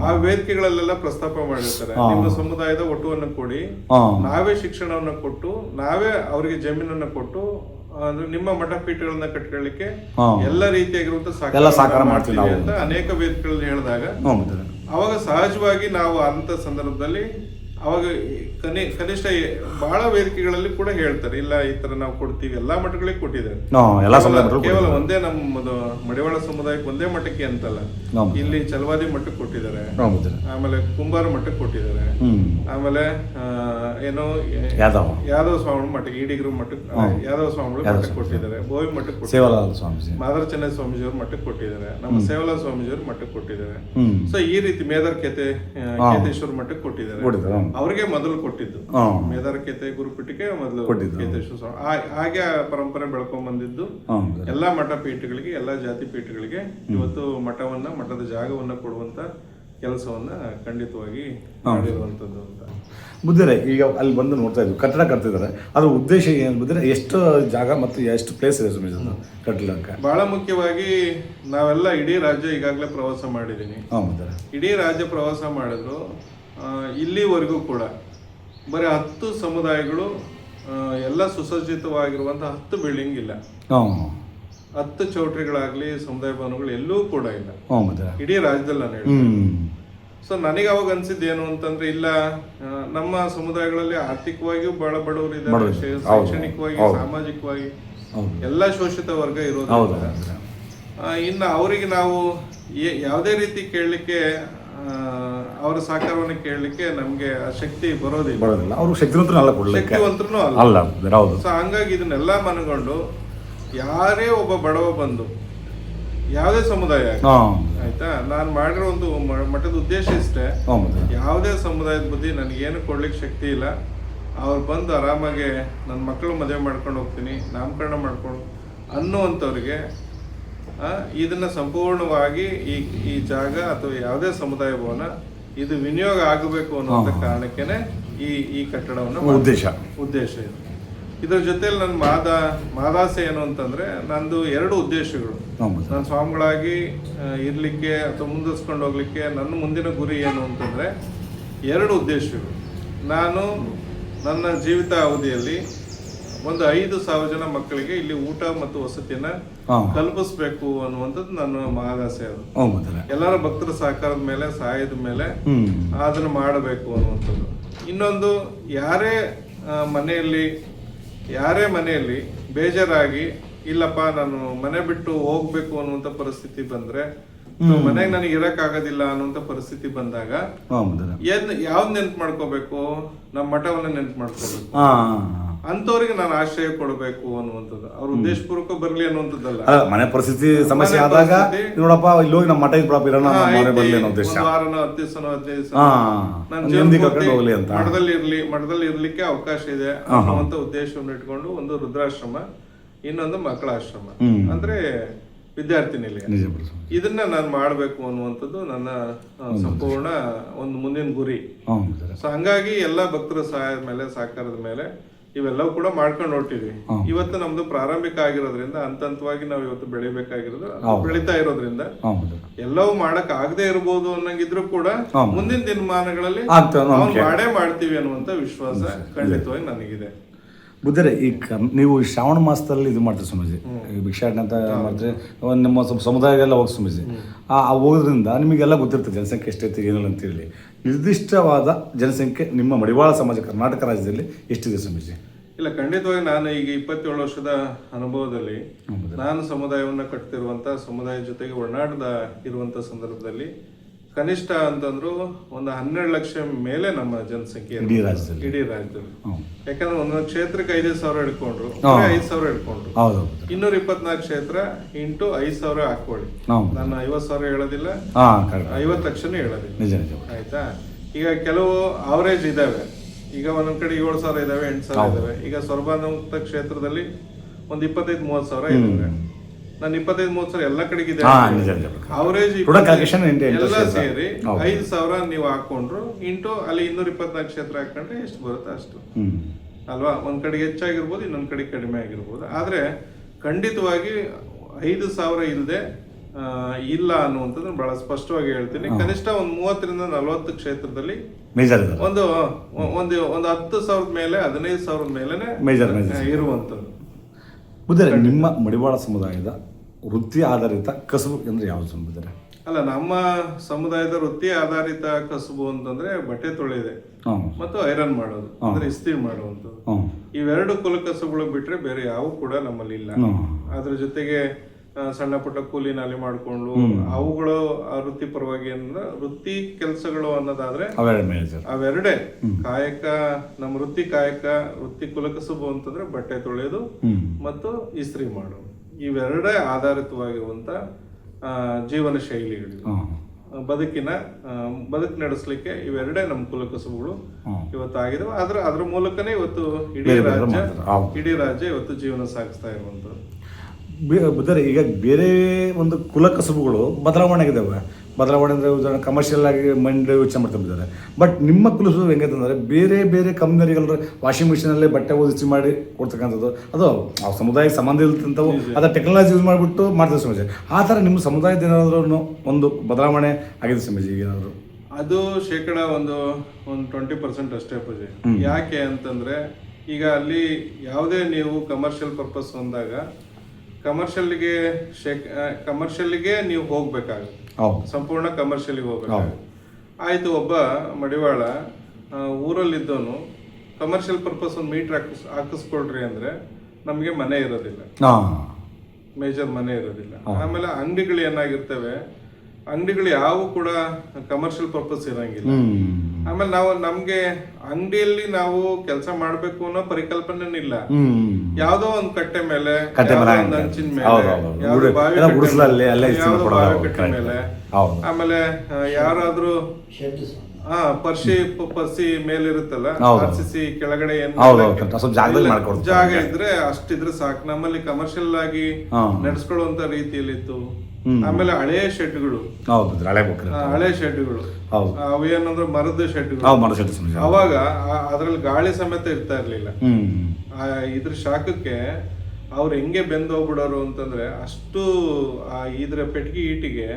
ಆ ವೇದಿಕೆಗಳಲ್ಲೆಲ್ಲ ಪ್ರಸ್ತಾಪ ಮಾಡಿರ್ತಾರೆ, ನಿಮ್ಮ ಸಮುದಾಯದ ಒಟ್ಟುವನ್ನು ಕೊಡಿ, ನಾವೇ ಶಿಕ್ಷಣವನ್ನ ಕೊಟ್ಟು ನಾವೇ ಅವರಿಗೆ ಜಮೀನನ್ನ ಕೊಟ್ಟು ಅಂದ್ರೆ ನಿಮ್ಮ ಮಠ ಪೀಠಗಳನ್ನ ಕಟ್ಕೊಳ್ಳಿಕ್ಕೆ ಎಲ್ಲ ರೀತಿಯಾಗಿರುವಂತ ಸಹಕಾರ ಮಾಡ್ತೀವಿ ಅಂತ ಅನೇಕ ವೇದಿಕೆಗಳಲ್ಲಿ ಹೇಳಿದಾಗ ಅವಾಗ ಸಹಜವಾಗಿ ನಾವು ಅಂತ ಸಂದರ್ಭದಲ್ಲಿ ಅವಾಗ ಕನಿಷ್ಠ ಬಹಳ ವೇದಿಕೆಗಳಲ್ಲಿ ಕೂಡ ಹೇಳ್ತಾರೆ, ಇಲ್ಲ ಈ ತರ ನಾವು ಕೊಡ್ತೀವಿ. ಎಲ್ಲಾ ಮಠಗಳಿಗೆ ಕೊಟ್ಟಿದ್ದಾರೆ. ಕೇವಲ ಒಂದೇ ನಮ್ಮ ಮಡಿವಾಳ ಸಮುದಾಯಕ್ಕೆ ಒಂದೇ ಮಠಕ್ಕೆ ಅಂತಲ್ಲ, ಇಲ್ಲಿ ಚಲವಾದಿ ಮಠಕ್ಕೆ ಕೊಟ್ಟಿದ್ದಾರೆ, ಆಮೇಲೆ ಕುಂಬಾರ ಮಠಕ್ಕೆ ಕೊಟ್ಟಿದ್ದಾರೆ, ಆಮೇಲೆ ಏನೋ ಯಾದವ ಸ್ವಾಮಿ ಮಠಕ್ಕೆ, ಈಡಿಗರು ಮಠಕ್ಕೆ ಯಾದವ ಸ್ವಾಮಿಗಳು ಮಠಕ್ಕೆ ಕೊಟ್ಟಿದ್ದಾರೆ, ಬೋವಿ ಮಠಕ್ಕೆ ಕೊಟ್ಟಿದ್ದಾರೆ, ಮಾದರ ಚೆನ್ನೈ ಸ್ವಾಮೀಜಿಯವ್ರ ಮಠಕ್ಕೆ ಕೊಟ್ಟಿದ್ದಾರೆ, ನಮ್ಮ ಸೇವಲಾ ಸ್ವಾಮೀಜಿಯವ್ರ ಮಠಕ್ಕೆ ಕೊಟ್ಟಿದ್ದಾರೆ. ಸೊ ಈ ರೀತಿ ಮೇದರ್ ಕೇತೇಶ್ವರ ಮಠಕ್ಕೆ ಕೊಟ್ಟಿದ್ದಾರೆ. ಅವ್ರಿಗೆ ಮೊದಲು ಕೊಟ್ಟಿದ್ದು ಮೇದಾರಕೇತೆ ಗುರುಪೀಠಕ್ಕೆ ಮೊದಲು ಕೇತೇಶ್ವರ ಸ್ವಾಮಿ. ಹಾಗೆ ಪರಂಪರೆ ಬೆಳ್ಕೊಂಡ್ ಬಂದಿದ್ದು ಎಲ್ಲಾ ಮಠ ಪೀಠಗಳಿಗೆ, ಎಲ್ಲಾ ಜಾತಿ ಪೀಠಗಳಿಗೆ ಇವತ್ತು ಮಠದ ಜಾಗವನ್ನ ಕೊಡುವಂತ ಕೆಲಸವನ್ನ ಖಂಡಿತವಾಗಿ ಮಾಡಿರುವಂತದ್ದು ಅಂತ. ಬುದ್ಧರೇ, ಈಗ ಅಲ್ಲಿ ಬಂದು ನೋಡ್ತಾ ಇದ್ವಿ ಕಟ್ಟಡ ಕಟ್ತಿದ್ದಾರೆ, ಅದ್ರ ಉದ್ದೇಶ ಏನು ಬುದ್ಧರೇ? ಎಷ್ಟು ಜಾಗ ಮತ್ತು ಎಷ್ಟು ಪ್ಲೇಸ್ ಇದೆ ಸುಮ್ಮನೆ ಕಟ್ಟಡಕ್ಕೆ? ಬಹಳ ಮುಖ್ಯವಾಗಿ ನಾವೆಲ್ಲ ಇಡೀ ರಾಜ್ಯ ಈಗಾಗಲೇ ಪ್ರವಾಸ ಮಾಡಿದೀನಿ. ಇಡೀ ರಾಜ್ಯ ಪ್ರವಾಸ ಮಾಡಿದ್ರು ಇಲ್ಲಿವರೆಗೂ ಕೂಡ ಬರೀ 10 ಸಮುದಾಯಗಳು ಎಲ್ಲ ಸುಸಜ್ಜಿತವಾಗಿರುವಂತಹ 10 ಬಿಲ್ಡಿಂಗ್ ಇಲ್ಲ, 10 ಚೌಟ್ರಿಗಳಾಗ್ಲಿ ಸಮುದಾಯ ಭವನಗಳು ಎಲ್ಲೂ ಕೂಡ ಇಲ್ಲ ಇಡೀ ರಾಜ್ಯದಲ್ಲಿ ನಾನು ಹೇಳ್ತೀನಿ. ಸೊ ನನಗೆ ಅವಾಗ ಅನ್ಸಿದ್ದು ಏನು ಅಂತಂದ್ರೆ, ಇಲ್ಲ ನಮ್ಮ ಸಮುದಾಯಗಳಲ್ಲಿ ಆರ್ಥಿಕವಾಗಿಯೂ ಬಹಳ ಬಡವರು ಇದ್ದಾರೆ, ಶೈಕ್ಷಣಿಕವಾಗಿ ಸಾಮಾಜಿಕವಾಗಿ ಎಲ್ಲ ಶೋಷಿತ ವರ್ಗ ಇರೋದ್ರಿಂದ ಇನ್ನು ಅವರಿಗೆ ನಾವು ಯಾವುದೇ ರೀತಿ ಕೇಳಲಿಕ್ಕೆ ಅವರ ಸಹಕಾರವನ್ನು ಕೇಳಲಿಕ್ಕೆ ನಮ್ಗೆ ಆ ಶಕ್ತಿ ಬರೋದಿಲ್ಲ. ಅವರು ಶಕ್ತಿವಂತರೂ ಅಲ್ಲ. ಸೊ ಹಂಗಾಗಿ ಇದನ್ನೆಲ್ಲ ಮನಗೊಂಡು ಯಾರೇ ಒಬ್ಬ ಬಡವ ಬಂದು ಯಾವುದೇ ಸಮುದಾಯ ಆಯ್ತಾ, ನಾನು ಮಾಡಿರೋ ಒಂದು ಮಠದ ಉದ್ದೇಶ ಇಷ್ಟೇ, ಯಾವುದೇ ಸಮುದಾಯದ ಬುದ್ಧಿ ನನಗೇನು ಕೊಡ್ಲಿಕ್ಕೆ ಶಕ್ತಿ ಇಲ್ಲ, ಅವ್ರು ಬಂದು ಆರಾಮಾಗಿ ನನ್ನ ಮಕ್ಕಳು ಮದುವೆ ಮಾಡ್ಕೊಂಡು ಹೋಗ್ತೀನಿ, ನಾಮಕರಣ ಮಾಡ್ಕೊಂಡು ಅನ್ನುವಂಥವ್ರಿಗೆ ಇದನ್ನ ಸಂಪೂರ್ಣವಾಗಿ ಈ ಜಾಗ ಅಥವಾ ಯಾವುದೇ ಸಮುದಾಯ ಭವನ ಇದು ವಿನಿಯೋಗ ಆಗಬೇಕು ಅನ್ನುವಂಥ ಕಾರಣಕ್ಕೇನೆ ಈ ಕಟ್ಟಡವನ್ನು ಉದ್ದೇಶ ಇದೆ. ಇದ್ರ ಜೊತೆಲಿ ನನ್ನ ಮಾದಾಸೆ ಏನು ಅಂತಂದ್ರೆ ನಂದು 2 ಉದ್ದೇಶಗಳು. ನಾನು ಸ್ವಾಮಿಗಳಾಗಿ ಇರ್ಲಿಕ್ಕೆ ಅಥವಾ ಮುಂದುವರ್ಸ್ಕೊಂಡು ಹೋಗ್ಲಿಕ್ಕೆ ನನ್ನ ಮುಂದಿನ ಗುರಿ ಏನು ಅಂತಂದ್ರೆ 2 ಉದ್ದೇಶಗಳು. ನಾನು ನನ್ನ ಜೀವಿತ ಅವಧಿಯಲ್ಲಿ ಒಂದು 5,000 ಜನ ಮಕ್ಕಳಿಗೆ ಇಲ್ಲಿ ಊಟ ಮತ್ತು ವಸತಿಯನ್ನ ಕಲ್ಪಿಸ್ಬೇಕು ಅನ್ನುವಂಥದ್ದು ನನ್ನ ಮಹಾದಾಸೆ. ಅದು ಎಲ್ಲರ ಭಕ್ತರ ಸಹಕಾರದ ಮೇಲೆ, ಸಹಾಯದ ಮೇಲೆ ಅದನ್ನು ಮಾಡಬೇಕು ಅನ್ನುವಂಥದ್ದು. ಇನ್ನೊಂದು, ಯಾರೇ ಮನೆಯಲ್ಲಿ ಬೇಜಾರಾಗಿ ಇಲ್ಲಪ್ಪ ನಾನು ಮನೆ ಬಿಟ್ಟು ಹೋಗ್ಬೇಕು ಅನ್ನುವಂಥ ಪರಿಸ್ಥಿತಿ ಬಂದ್ರೆ, ಮನೆಗೆ ನನಗೆ ಇರಕ್ ಆಗೋದಿಲ್ಲ ಅನ್ನುವಂಥ ಪರಿಸ್ಥಿತಿ ಬಂದಾಗ ಯಾವ್ದು ನೆನ್ಪು ಮಾಡ್ಕೋಬೇಕು? ನಮ್ಮ ಮಠವನ್ನ ನೆನ್ಪು ಮಾಡ್ಕೋಬೇಕು. ಅಂತವ್ರಿಗೆ ನಾನು ಆಶ್ರಯ ಕೊಡಬೇಕು ಅನ್ನುವಂಥದ್ದು. ಅವ್ರ ಉದ್ದೇಶಪೂರ್ವಕ ಬರ್ಲಿ ಅನ್ನುವಂಥದ್ದಲ್ಲ. ಮನೆ ಪರಿಸ್ಥಿತಿ ಸಮಸ್ಯೆ ಆದಾಗ ನೋಡಪ್ಪ ಇಲ್ಲಿ ಹೋಗಿ ನಮ್ಮ ಮಠ ಇರೋಣ, ವಾರನೋ 10 ದಿವಸನೋ 15 ದಿವಸ ಮಠದಲ್ಲಿ ಇರ್ಲಿಕ್ಕೆ ಅವಕಾಶ ಇದೆ ಅನ್ನುವಂಥ ಉದ್ದೇಶವನ್ನು ಇಟ್ಕೊಂಡು ಒಂದು ರುದ್ರಾಶ್ರಮ, ಇನ್ನೊಂದು ಮಕ್ಕಳ ಆಶ್ರಮ ಅಂದ್ರೆ ವಿದ್ಯಾರ್ಥಿ ನಿಲಯ, ಇದನ್ನ ನಾನು ಮಾಡಬೇಕು ಅನ್ನುವಂಥದ್ದು ನನ್ನ ಸಂಪೂರ್ಣ ಒಂದು ಮುಂದಿನ ಗುರಿ. ಸೊ ಹಂಗಾಗಿ ಎಲ್ಲ ಭಕ್ತರ ಸಹಾಯದ ಮೇಲೆ, ಸಹಕಾರದ ಮೇಲೆ ಇವೆಲ್ಲವೂ ಕೂಡ ಮಾಡ್ಕೊಂಡು ಹೊರಟಿವಿ. ಇವತ್ತು ನಮ್ದು ಪ್ರಾರಂಭಿಕ ಆಗಿರೋದ್ರಿಂದ, ಹಂತವಾಗಿ ನಾವು ಇವತ್ತು ಬೆಳೀತಾ ಇರೋದ್ರಿಂದ ಎಲ್ಲವೂ ಮಾಡಕ್ ಆಗದೆ ಇರಬಹುದು ಅನ್ನಂಗಿದ್ರು ಕೂಡ ಮುಂದಿನ ದಿನಮಾನಗಳಲ್ಲಿ ಮಾಡೇ ಮಾಡ್ತೀವಿ ಅನ್ನುವಂತ ವಿಶ್ವಾಸ ಖಂಡಿತವಾಗಿ ನನಗಿದೆ. ಬುದ್ಧರೇ, ನೀವು ಶ್ರಾವಣ ಮಾಸದಲ್ಲಿ ಇದು ಮಾಡ್ತೀರಿ ಸ್ವಾಮೀಜಿ, ಭಿಕ್ಷಾಟನೆ ಅಂತ ಮಾಡ್ತೀರಿ, ನಮ್ಮ ಸಮುದಾಯಗೆಲ್ಲ ಹೋಗಿ ಸ್ವಾಮೀಜಿ. ಹೋಗೋದ್ರಿಂದ ನಿಮಗೆಲ್ಲ ಗೊತ್ತಿರ್ತದೆ ಜನಸಂಖ್ಯೆ ಎಷ್ಟೈತೆ ಏನಿಲ್ಲ ಅಂತೇಳಿ. ನಿರ್ದಿಷ್ಟವಾದ ಜನಸಂಖ್ಯೆ ನಿಮ್ಮ ಮಡಿವಾಳ ಸಮಾಜ ಕರ್ನಾಟಕ ರಾಜ್ಯದಲ್ಲಿ ಎಷ್ಟಿದೆ ಸ್ವಾಮೀಜಿ? ಇಲ್ಲ, ಖಂಡಿತವಾಗಿ ನಾನು ಈಗ 27 ವರ್ಷದ ಅನುಭವದಲ್ಲಿ ನಾನು ಸಮುದಾಯವನ್ನು ಕಟ್ತಿರುವಂತ, ಸಮುದಾಯ ಜೊತೆಗೆ ಒಡನಾಟದ ಇರುವಂತ ಸಂದರ್ಭದಲ್ಲಿ ಕನಿಷ್ಠ ಅಂತಂದ್ರು ಒಂದು 12 ಲಕ್ಷ ಮೇಲೆ ನಮ್ಮ ಜನಸಂಖ್ಯೆ ಇಡೀ ರಾಜ್ಯದಲ್ಲಿ. ಯಾಕಂದ್ರೆ ಒಂದೊಂದು ಕ್ಷೇತ್ರಕ್ಕೆ 5,000 ಹಿಡ್ಕೊಂಡ್ರು, 5,000 ಹಿಡ್ಕೊಂಡ್ರು, 224 ಕ್ಷೇತ್ರ ಇಂಟು 5,000 ಹಾಕೊಳ್ಳಿ. ನಾನು 50,000 ಹೇಳೋದಿಲ್ಲ, 50 ಲಕ್ಷನೂ ಹೇಳೋದಿಲ್ಲ. ಆಯ್ತಾ? ಈಗ ಕೆಲವು ಅವರೇಜ್ ಇದಾವೆ. ಈಗ ಒಂದೊಂದ್ ಕಡೆ 7,000 ಇದಾವೆ, 8,000 ಇದಾವೆ. ಈಗ ಸೊರಬಾನುಕ್ತ ಕ್ಷೇತ್ರದಲ್ಲಿ ಒಂದು 25,000-30,000 ಇದಾವೆ. ನಾನು 25,000-30,000 ಎಲ್ಲ ಕಡೆಗಿದೆ. ಅವರೇಜ್ ಎಲ್ಲ ಸೇರಿ 5,000 ನೀವು ಹಾಕೊಂಡ್ರು ಇಂಟು ಅಲ್ಲಿ 224 ಕ್ಷೇತ್ರ ಹಾಕೊಂಡ್ರೆ ಎಷ್ಟು ಬರುತ್ತೆ ಅಷ್ಟು ಅಲ್ವಾ? ಒಂದ್ ಕಡೆಗೆ ಹೆಚ್ಚಾಗಿರ್ಬೋದು, ಇನ್ನೊಂದ್ ಕಡೆ ಕಡಿಮೆ ಆಗಿರ್ಬೋದು. ಆದ್ರೆ ಖಂಡಿತವಾಗಿ 5,000 ಇಲ್ಲದೆ ಇಲ್ಲ ಅನ್ನುವಂಥದ್ದು ಬಹಳ ಸ್ಪಷ್ಟವಾಗಿ ಹೇಳ್ತೀನಿ. ಕನಿಷ್ಠ ಒಂದು 30ರಿಂದ 40 ಕ್ಷೇತ್ರದಲ್ಲಿ ಒಂದು 10,000 ಮೇಲೆ, 15,000 ಮೇಲೆನೆ ಇರುವಂಥದ್ದು. ಬುದ್ಧರೇ, ನಿಮ್ಮ ಮಡಿವಾಳ ಸಮುದಾಯದ ವೃತ್ತಿ ಆಧಾರಿತ ಕಸುಬು ಅಂದ್ರೆ ಯಾವುದು ಬುದ್ಧರೇ? ಅಲ್ಲ, ನಮ್ಮ ಸಮುದಾಯದ ವೃತ್ತಿ ಆಧಾರಿತ ಕಸುಬು ಅಂತಂದ್ರೆ ಬಟ್ಟೆ ತೊಳೆಯದೆ ಮತ್ತು ಐರನ್ ಮಾಡೋದು, ಅಂದ್ರೆ ಇಸ್ತ್ರಿ ಮಾಡುವಂಥದ್ದು. ಇವೆರಡು ಕುಲಕಸುಬುಗಳು ಬಿಟ್ರೆ ಬೇರೆ ಯಾವ ಕೂಡ ನಮ್ಮಲ್ಲಿ ಇಲ್ಲ. ಅದ್ರ ಜೊತೆಗೆ ಸಣ್ಣ ಪುಟ್ಟ ಕೂಲಿ ನಾಲಿ ಮಾಡ್ಕೊಂಡು ಅವುಗಳು ವೃತ್ತಿ ಪರವಾಗಿ ವೃತ್ತಿ ಕೆಲಸಗಳು ಅನ್ನೋದಾದ್ರೆ ಅವೆರಡೇ ಕಾಯಕ. ನಮ್ಮ ವೃತ್ತಿ ಕಾಯಕ, ವೃತ್ತಿ ಕುಲಕಸುಬು ಅಂತಂದ್ರೆ ಬಟ್ಟೆ ತೊಳೆಯೋದು ಮತ್ತು ಇಸ್ತ್ರಿ ಮಾಡೋದು. ಇವೆರಡೇ ಆಧಾರಿತವಾಗಿರುವಂತ ಜೀವನ ಶೈಲಿಗಳು. ಬದುಕು ನಡೆಸಲಿಕ್ಕೆ ಇವೆರಡೇ ನಮ್ಮ ಕುಲಕಸುಬುಗಳು ಇವತ್ತು ಆಗಿದಾವೆ. ಅದ್ರ ಮೂಲಕನೇ ಇವತ್ತು ಇಡೀ ರಾಜ್ಯ ಇವತ್ತು ಜೀವನ ಸಾಗಿಸ್ತಾ ಇರುವಂತದ್ದು. ಬುದ್ಧರೇ, ಈಗ ಬೇರೆ ಒಂದು ಕುಲಕಸುಬುಗಳು ಬದಲಾವಣೆ ಆಗಿದ್ದಾವೆ. ಬದಲಾವಣೆ ಅಂದರೆ ಉದಾಹರಣೆ ಕಮರ್ಷಿಯಲ್ ಆಗಿ ಮೈಂಡ್ ಯೋಚನೆ ಮಾಡ್ತಾ ಇದ್ದಾರೆ. ಬಟ್ ನಿಮ್ಮ ಕುಲಕಸುಬು ಹೆಂಗಂತಂದರೆ ಬೇರೆ ಕಂಪ್ನಿಗಳಿಗೆಲ್ಲರೂ ವಾಷಿಂಗ್ ಮಿಷಿನಲ್ಲಿ ಬಟ್ಟೆ ಓದಿಸಿ ಮಾಡಿ ಕೊಡ್ತಕ್ಕಂಥದ್ದು, ಅದು ಆ ಸಮುದಾಯಕ್ಕೆ ಸಂಬಂಧ ಇಲ್ತಂಥವು, ಅದರ ಟೆಕ್ನಾಲಜಿ ಯೂಸ್ ಮಾಡಿಬಿಟ್ಟು ಮಾಡ್ತಾರೆ ಸ್ವಾಮೀಜಿ. ಆ ಥರ ನಿಮ್ಮ ಸಮುದಾಯದ ಏನಾದರೂ ಒಂದು ಬದಲಾವಣೆ ಆಗಿದೆ ಸ್ವಾಮೀಜಿ ಏನಾದರೂ? ಅದು ಶೇಕಡ ಒಂದು 20% ಅಷ್ಟೇ ಪೂಜೆ. ಯಾಕೆ ಅಂತಂದರೆ ಈಗ ಅಲ್ಲಿ ಯಾವುದೇ ನೀವು ಕಮರ್ಷಿಯಲ್ ಪರ್ಪಸ್ ಬಂದಾಗ ಕಮರ್ಷಿಯಲ್ಗೆ ನೀವು ಹೋಗ್ಬೇಕಾಗುತ್ತೆ, ಸಂಪೂರ್ಣ ಕಮರ್ಷಿಯಲ್ಗೆ ಹೋಗ್ಬೇಕಾಗುತ್ತೆ. ಆಯ್ತು, ಒಬ್ಬ ಮಡಿವಾಳ ಊರಲ್ಲಿದ್ದವನು ಕಮರ್ಷಿಯಲ್ ಪರ್ಪಸ್ ಒಂದು ಮೀಟರ್ ಹಾಕಿಸ್ಕೊಳ್ರಿ ಅಂದ್ರೆ ನಮಗೆ ಮನೆ ಇರೋದಿಲ್ಲ, ಮೇಜರ್ ಮನೆ ಇರೋದಿಲ್ಲ. ಆಮೇಲೆ ಅಂಗಡಿಗಳು ಏನಾಗಿರ್ತವೆ, ಅಂಗಡಿಗಳು ಯಾವು ಕೂಡ ಕಮರ್ಷಿಯಲ್ ಪರ್ಪಸ್ ಇರಂಗಿಲ್ಲ. ಆಮೇಲೆ ನಮ್ಗೆ ಅಂಗಡಿಯಲ್ಲಿ ನಾವು ಕೆಲಸ ಮಾಡ್ಬೇಕು ಅನ್ನೋ ಪರಿಕಲ್ಪನೆ ಇಲ್ಲ. ಯಾವ್ದೋ ಒಂದ್ ಕಟ್ಟೆ ಮೇಲೆ, ಹಂಚಿನ ಮೇಲೆ, ಬಾವಿ ಕಟ್ಟೆ ಮೇಲೆ, ಆಮೇಲೆ ಯಾರಾದ್ರೂ ಪರ್ಸಿ ಮೇಲಿರುತ್ತಲ್ಲ, RCC ಕೆಳಗಡೆ ಜಾಗ ಇದ್ರೆ ಅಷ್ಟಿದ್ರೆ ಸಾಕು. ನಮ್ಮಲ್ಲಿ ಕಮರ್ಷಿಯಲ್ ಆಗಿ ನಡೆಸ್ಕೊಳ್ಳುವಂತ ರೀತಿಯಲ್ಲಿ ಇತ್ತು. ಆಮೇಲೆ ಹಳೆಯ ಶೆಡ್ಗಳು, ಹೌದು ಹಳೆ ಬುಕ್ರಿ ಹಳೆ ಶೆಡ್ಗಳು, ಹೌದು ಅವೇನಂದ್ರೆ ಮರದ ಶೆಡ್ಗಳು. ಹೌದು ಮರ ಶೆಡ್ ಸ್ವಾಮೀಜಿ. ಅವಾಗ ಅದ್ರಲ್ಲಿ ಗಾಳಿ ಸಮೇತ ಇರ್ತಾ ಇರ್ಲಿಲ್ಲ. ಹ್ಮ್ ಇದ್ರ ಶಾಖಕ್ಕೆ ಅವ್ರು ಹೆಂಗೆ ಬೆಂದೋಗ್ಬಿಡೋರು ಅಂತಂದ್ರೆ ಅಷ್ಟು ಇದ್ರ ಪೆಟ್ಟಿಗೆ ಈಟಿಗೆ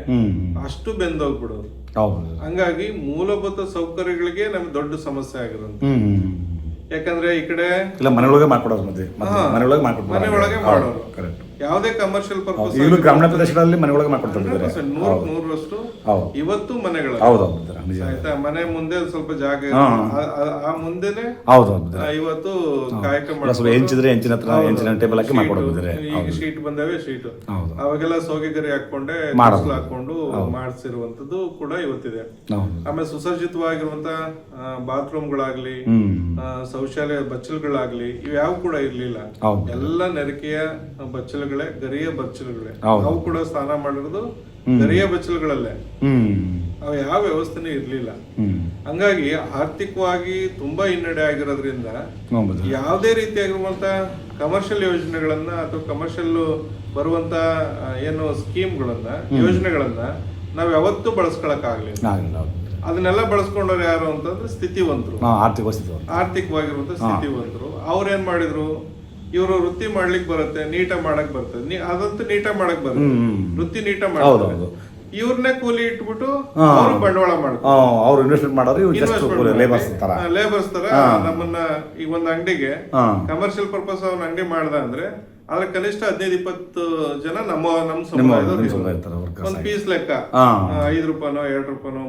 ಅಷ್ಟು ಬೆಂದೋಗ್ಬಿಡೋರು. ಹೌದು ಹಂಗಾಗಿ ಮೂಲಭೂತ ಸೌಕರ್ಯಗಳಿಗೆ ನಮ್ಗೆ ದೊಡ್ಡ ಸಮಸ್ಯೆ ಆಗಿರೋದು. ಯಾಕಂದ್ರೆ ಈ ಕಡೆ ಇಲ್ಲ ಮನೆಯೊಳಗೆ ಮಾಡ್ಕೊಡೋರು ಮಧ್ಯೆ ಮನೆಯೊಳಗೆ ಮಾಡ್ಕೊಡ್ತಾರೆ, ಮನೆಯೊಳಗೆ ಮಾಡೋರು. ಕರೆಕ್ಟ್. ಯಾವುದೇ ಕಮರ್ಷಿಯಲ್ ಪರ್ಪಸ್ ಈಗಲೂ ಗ್ರಾಮೀಣ ಪ್ರದೇಶಗಳಲ್ಲಿ ಮನೆಯೊಳಗೆ ಮಾಡ್ಕೊಡ್ತಾರೆ. 100% ಇವತ್ತು ಮನೆಗಳು. ಹೌದೌದು ನಿಜ. ಆಯ್ತಾ, ಮನೆ ಮುಂದೆ ಸ್ವಲ್ಪ ಜಾಗ ಆ ಮುಂದೆನೆ ಹೌದೌದು ಇವತ್ತು ಕಾಯಕ ಹೆಂಚಿದ್ರೆ ಹೆಂಚಿನ ಹತ್ರ ಹೆಂಚಿನ ಟೇಬಲ್ ಹಾಕಿ ಮಾಡ್ಕೊಡ್ತಾರೆ. ಈಗ ಶೀಟ್ ಬಂದವೆ, ಶೀಟ್ ಅವಾಗೆಲ್ಲ ಸೋಗೆಗರಿ ಹಾಕೊಂಡೆ ಹಾಕೊಂಡು ಮಾಡಿಸಿರುವಂತದ್ದು ಕೂಡ ಇವತ್ತಿದೆ. ಆಮೇಲೆ ಸುಸಜ್ಜಿತವಾಗಿರುವಂತ ಬಾತ್ರೂಮ್ಗಳಾಗ್ಲಿ, ಶೌಚಾಲಯ ಬಚ್ಚಲುಗಳಾಗ್ಲಿ ಇವ್ಯಾವು ಕೂಡ ಇರ್ಲಿಲ್ಲ. ಎಲ್ಲ ನೆರಕೆಯ ಬಚ್ಚಲುಗಳೇ, ಗರಿಯ ಬಚ್ಚಲುಗಳೇ. ನಾವು ಕೂಡ ಸ್ನಾನ ಮಾಡಿರೋದು ಗರಿಯ ಬಚ್ಚಲುಗಳಲ್ಲೇ. ಅವು ಯಾವ ವ್ಯವಸ್ಥೆನೂ ಇರ್ಲಿಲ್ಲ. ಹಂಗಾಗಿ ಆರ್ಥಿಕವಾಗಿ ತುಂಬಾ ಹಿನ್ನಡೆ ಆಗಿರೋದ್ರಿಂದ ಯಾವುದೇ ರೀತಿಯಾಗಿರುವಂತ ಕಮರ್ಷಿಯಲ್ ಯೋಜನೆಗಳನ್ನ ಅಥವಾ ಕಮರ್ಷಿಯಲ್ ಬರುವಂತ ಏನು ಸ್ಕೀಮ್ಗಳನ್ನ, ಯೋಜನೆಗಳನ್ನ ನಾವ್ ಯಾವತ್ತೂ ಬಳಸ್ಕೊಳಕ್ ಆಗ್ಲಿಲ್ಲ. ಅದನ್ನೆಲ್ಲ ಬಳಸ್ಕೊಂಡವ್ರು ಯಾರು ಅಂತಂದ್ರೆ ಸ್ಥಿತಿವಂತರು, ಆರ್ಥಿಕವಾಗಿರುವಂತ ಸ್ಥಿತಿವಂತರು. ಅವ್ರೇನ್ ಮಾಡಿದ್ರು, ಇವರು ವೃತ್ತಿ ಮಾಡ್ಲಿಕ್ಕೆ ಬರುತ್ತೆ, ನೀಟಾಗಿ ಮಾಡಕ್ ಬರ್ತದೆ, ಅದಂತೂ ನೀಟಾಗಿ ಮಾಡಕ್ ಬರುತ್ತೆ, ವೃತ್ತಿ ನೀಟಾಗಿ ಮಾಡ್ತಾರೆ. ಇವ್ರನ್ನೇ ಕೂಲಿ ಇಟ್ಬಿಟ್ಟು ಅವರು ಬಂಡವಾಳ ಮಾಡ್ತಾರೆ. ಅವ್ರು ಇನ್ವೆಸ್ಟ್ಮೆಂಟ್ ಮಾಡೋರು ಲೇಬರ್ಸ್ ತರ ನಮ್ಮನ್ನ ಈಗ ಒಂದ್ ಅಂಗಡಿಗೆ ಕಮರ್ಷಿಯಲ್ ಪರ್ಪಸ್ ಅವ್ನ ಅಂಗಡಿ ಮಾಡ್ದ ಅಂದ್ರೆ ಅದ್ರ ಕನಿಷ್ಠ 15-20 ಜನ ನಮ್ಮ ಸಮುದಾಯದವ್ರು. ಒಂದ್ ಪೀಸ್ ಲೆಕ್ಕ 5 ರೂಪಾಯಿನೋ 2 ರೂಪಾಯಿನೋ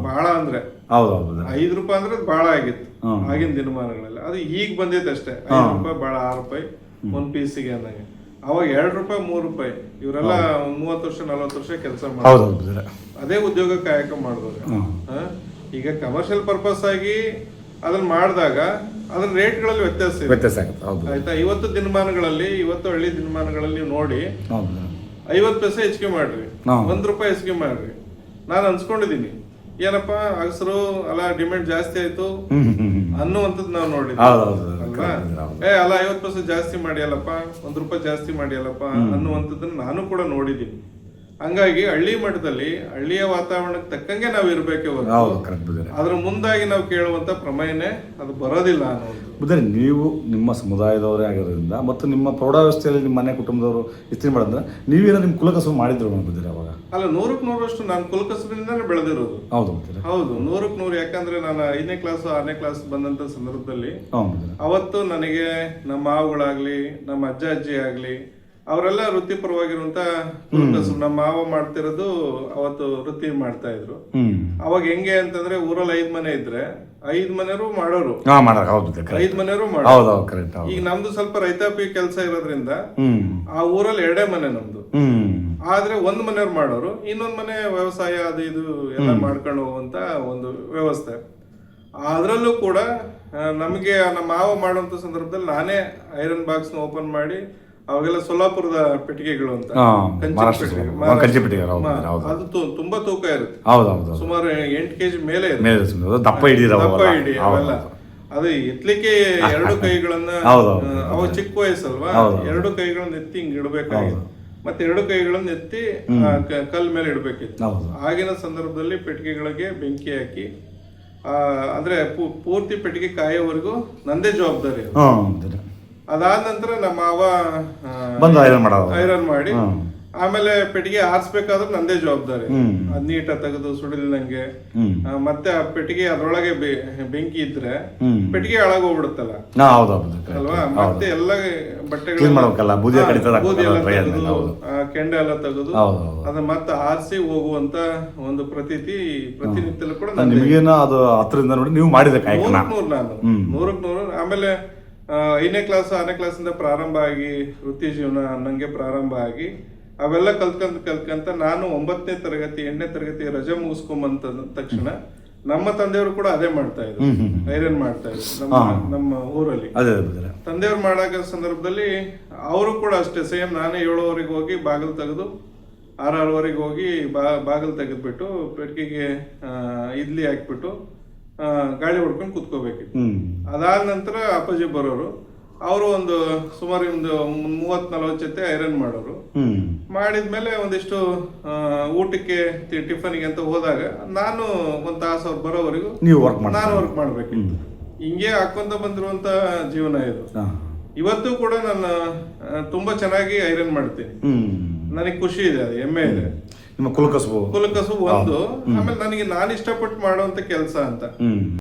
ಬಹಳ ಅಂದ್ರೆ 5 ರೂಪಾಯಿ ಅಂದ್ರೆ ಬಹಳ ಆಗಿತ್ತು ಆಗಿನ ದಿನಮಾನಗಳಲ್ಲಿ. ಅದು ಈಗ ಬಂದಿತ್ತು ಅಷ್ಟೇ. 5 ರೂಪಾಯಿ ಬಹಳ, 6 ರೂಪಾಯಿ ಒಂದ್ ಪೀಸಿಗೆ ಅನ್ನಂಗೆ. ಅವಾಗ 2 ರೂಪಾಯಿ 3 ರೂಪಾಯಿ ಇವರೆಲ್ಲ 30 ವರ್ಷ 40 ವರ್ಷ ಕೆಲಸ ಮಾಡ್ತಾರೆ, ಅದೇ ಉದ್ಯೋಗ ಕಾಯಕ ಮಾಡಿದವ್ರೆ. ಈಗ ಕಮರ್ಷಿಯಲ್ ಪರ್ಪಸ್ ಆಗಿ ಅದನ್ನ ಮಾಡಿದಾಗ ಅದ್ರ ರೇಟ್ಗಳಲ್ಲಿ ವ್ಯತ್ಯಾಸ ಆಗುತ್ತೆ. ಆಯ್ತಾ, ಇವತ್ತು ಹಳ್ಳಿ ದಿನಮಾನಗಳಲ್ಲಿ ನೀವು ನೋಡಿ 50 ಪೈಸೆ ಹೆಚ್ಚಿಗೆ ಮಾಡ್ರಿ, 1 ರೂಪಾಯಿ ಹೆಚ್ಚಿಗೆ ಮಾಡ್ರಿ. ನಾನು ಅನ್ಸ್ಕೊಂಡಿದೀನಿ ಏನಪ್ಪ ಅಗಸರು ಅಲ್ಲ ಡಿಮ್ಯಾಂಡ್ ಜಾಸ್ತಿ ಆಯ್ತು ಅನ್ನುವಂಥದ್ದು ನಾವು ನೋಡಿದ್ವಿ ಅಲ್ವಾ. ಅಲ್ಲ 50 ಪೈಸೆ ಜಾಸ್ತಿ ಮಾಡಿ ಅಲ್ಲಪ್ಪ, 1 ರೂಪಾಯಿ ಜಾಸ್ತಿ ಮಾಡಿ ಅಲ್ಲಪ್ಪ ಅನ್ನುವಂಥದ್ದನ್ನ ನಾನು ಕೂಡ ನೋಡಿದ್ದೀನಿ. ಹಂಗಾಗಿ ಹಳ್ಳಿ ಮಟ್ಟದಲ್ಲಿ ಹಳ್ಳಿಯ ವಾತಾವರಣಕ್ಕೆ ತಕ್ಕಂಗೆ ನಾವು ಇರ್ಬೇಕೆ ಹೊರತು ಅದ್ರ ಮುಂದಾಗಿ ನಾವು ಕೇಳುವಂತ ಪ್ರಮೇಯನೇ ಅದು ಬರೋದಿಲ್ಲ ಅನ್ನೋದು. ಬುದ್ಧರೇ, ನೀವು ನಿಮ್ಮ ಸಮುದಾಯದವರೇ ಆಗಿರೋದ್ರಿಂದ ಮತ್ತು ನಿಮ್ಮ ಪ್ರೌಢಾವಸ್ಥೆಯಲ್ಲಿ ನಿಮ್ಮ ಮನೆ ಕುಟುಂಬದವರು ಇಸ್ತ್ರಿ ಮಾಡೋದ್ರೆ ನೀವೇನೋ ನಿಮ್ಮ ಕುಲಕಸಬು ಮಾಡಿದ್ರು ಬುದ್ಧರೇ ಅವಾಗ? ಅಲ್ಲ, 100% ನಾನು ಕುಲಕಸಬಿನಿಂದಾನೇ ಬೆಳೆದಿರೋದು. ಹೌದು 100%. ಯಾಕಂದ್ರೆ ನಾನು 5ನೇ ಕ್ಲಾಸ್ 6ನೇ ಕ್ಲಾಸ್ ಬಂದಂತ ಸಂದರ್ಭದಲ್ಲಿ ಅವತ್ತು ನನಗೆ ನಮ್ಮ ಮಾವುಗಳಾಗ್ಲಿ, ನಮ್ಮ ಅಜ್ಜ ಅಜ್ಜಿ ಆಗ್ಲಿ, ಅವರೆಲ್ಲ ವೃತ್ತಿಪರವಾಗಿರುವಂತ ನಮ್ಮ ಮಾವ ಮಾಡ್ತಿರೋದು ಅವತ್ತು ವೃತ್ತಿ ಮಾಡ್ತಾ ಇದ್ರು. ಅವಾಗ ಹೆಂಗೆ ಅಂತಂದ್ರೆ ಊರಲ್ಲಿ 5 ಮನೆ ಇದ್ರೆ 5 ಮನೆಯವರು ಮಾಡೋರು, 5 ಮನೆಯವರು ಮಾಡೋರು. ಈಗ ನಮ್ದು ಸ್ವಲ್ಪ ರೈತಾಪಿ ಕೆಲಸ ಇರೋದ್ರಿಂದ ಆ ಊರಲ್ಲಿ 2 ಮನೆ ನಮ್ದು. ಆದ್ರೆ 1 ಮನೆಯವ್ರು ಮಾಡೋರು, ಇನ್ನೊಂದ್ ಮನೆ ವ್ಯವಸಾಯ ಅದು ಇದು ಎಲ್ಲ ಮಾಡ್ಕೊಂಡು ಹೋಗುವಂತ ಒಂದು ವ್ಯವಸ್ಥೆ. ಅದ್ರಲ್ಲೂ ಕೂಡ ನಮಗೆ ನಮ್ಮ ಮಾವ ಮಾಡುವಂತ ಸಂದರ್ಭದಲ್ಲಿ ನಾನೇ ಐರನ್ ಬಾಕ್ಸ್ ಓಪನ್ ಮಾಡಿ, ಅವಾಗೆಲ್ಲ ಸೊಲ್ಲಾಪುರದ ಪೆಟ್ಟಿಗೆಗಳು ಅಂತ ಅದು ತುಂಬಾ ತೂಕ ಇರುತ್ತೆ, ಸುಮಾರು 8 kg ಮೇಲೆ ದಪ್ಪ ಹಿಡಿ ಅವೆಲ್ಲ. ಅದು ಎತ್ತಲಿಕ್ಕೆ 2 ಕೈಗಳನ್ನ, ಅವಾಗ ಚಿಕ್ಕ ವಯಸ್ಸಲ್ವಾ, 2 ಕೈಗಳನ್ನ ಎತ್ತಿ ಹಿಂಗ್ ಇಡ್ಬೇಕಾಗಿತ್ತು, ಮತ್ತೆ 2 ಕೈಗಳನ್ನ ಎತ್ತಿ ಕಲ್ ಮೇಲೆ ಇಡ್ಬೇಕಿತ್ತು. ಆಗಿನ ಸಂದರ್ಭದಲ್ಲಿ ಪೆಟ್ಟಿಗೆಗಳಿಗೆ ಬೆಂಕಿ ಹಾಕಿ ಅಂದ್ರೆ ಪೂರ್ತಿ ಪೆಟ್ಟಿಗೆ ಕಾಯೋವರೆಗೂ ನಂದೇ ಜವಾಬ್ದಾರಿ. ಅದಾದ ನಂತರ ನಮ್ಮ ಮಾವ ಐರನ್ ಮಾಡಿ ಆಮೇಲೆ ಪೆಟ್ಟಿಗೆ ಆರಿಸ್ಬೇಕಾದ್ರೆ ನಂದೇ ಜವಾಬ್ದಾರಿ. ಅದ್ ನೀಟಾಗಿ ತೆಗೆದು ಸುಡಿಲ್ನಂಗೆ, ಮತ್ತೆ ಆ ಪೆಟ್ಟಿಗೆ ಅದ್ರೊಳಗೆ ಬೆಂಕಿ ಇದ್ರೆ ಪೆಟ್ಟಿಗೆ ಹಾಳಾಗೋಗ್ಬಿಡುತ್ತಲ್ಲ ಅಲ್ವಾ. ಮತ್ತೆ ಎಲ್ಲ ಬಟ್ಟೆಗಳು ಬೂದಿ ಎಲ್ಲ ತೆಗೆದು, ಕೆಂಡ ಎಲ್ಲ ತೆಗೆದು ಅದನ್ನ ಮತ್ತೆ ಆರಿಸಿ ಹೋಗುವಂತ ಒಂದು ಪ್ರತಿನಿತ್ಯಲ್ಲೂ ಕೂಡ ನಾನು 100%. ಆಮೇಲೆ 5ನೇ ಕ್ಲಾಸ್ 6ನೇ ಕ್ಲಾಸಿಂದ ಪ್ರಾರಂಭ ಆಗಿ ವೃತ್ತಿ ಜೀವನ ಅನ್ನಂಗೆ ಪ್ರಾರಂಭ ಆಗಿ ಅವೆಲ್ಲ ಕಲ್ತ್ಕಂತ ನಾನು 9ನೇ ತರಗತಿ 8ನೇ ತರಗತಿ ರಜೆ ಮುಗಿಸ್ಕೊಂಬಂತ ತಕ್ಷಣ ನಮ್ಮ ತಂದೆಯವರು ಕೂಡ ಅದೇ ಮಾಡ್ತಾ ಇದ್ರು, ಐರನ್ ಮಾಡ್ತಾ ಇದ್ರು ನಮ್ಮ ಊರಲ್ಲಿ. ತಂದೆಯವ್ರು ಮಾಡಾಕ ಸಂದರ್ಭದಲ್ಲಿ ಅವರು ಕೂಡ ಅಷ್ಟೇ ಸೇಮ್, ನಾನೇ 7ವರೆಗೆ ಹೋಗಿ ಬಾಗಿಲು ತೆಗೆದು 6-6ವರೆಗೆ ಹೋಗಿ ಬಾಗಿಲು ತೆಗೆದ್ಬಿಟ್ಟು ಪೆಟ್ಟಿಗೆಗೆ ಇಡ್ಲಿ ಹಾಕ್ಬಿಟ್ಟು ಗಾಳಿ ಹೊಡ್ಕೊಂಡು ಕುತ್ಕೋಬೇಕಿತ್ತು. ಅದಾದ ನಂತರ ಅಪ್ಪಾಜಿ ಬರೋರು, ಅವರು ಒಂದು ಸುಮಾರು ಒಂದು 30-40 ಜೊತೆ ಐರನ್ ಮಾಡೋರು. ಮಾಡಿದ್ಮೇಲೆ ಒಂದಿಷ್ಟು ಊಟಕ್ಕೆ ಟಿಫನ್ಗೆ ಅಂತ ಹೋದಾಗ ನಾನು ಒಂದು ತಾಸು ಅವ್ರು ಬರೋವರೆಗೂ ನೀವು ವರ್ಕ್ ಮಾಡಿ ನಾನು ವರ್ಕ್ ಮಾಡ್ಬೇಕಿತ್ತು. ಹಿಂಗೆ ಹಾಕೊಂತ ಬಂದಿರುವಂತ ಜೀವನ ಇದು. ಇವತ್ತು ಕೂಡ ನಾನು ತುಂಬಾ ಚೆನ್ನಾಗಿ ಐರನ್ ಮಾಡ್ತೀನಿ. ನನಗೆ ಖುಷಿ ಇದೆ, ಅದು ಹೆಮ್ಮೆ ಇದೆ. ನಿಮ್ಮ ಕುಲಕಸಬು ಒಂದು, ಆಮೇಲೆ ನನಗೆ ನಾನು ಇಷ್ಟಪಟ್ಟು ಮಾಡುವಂತ ಕೆಲಸ ಅಂತ.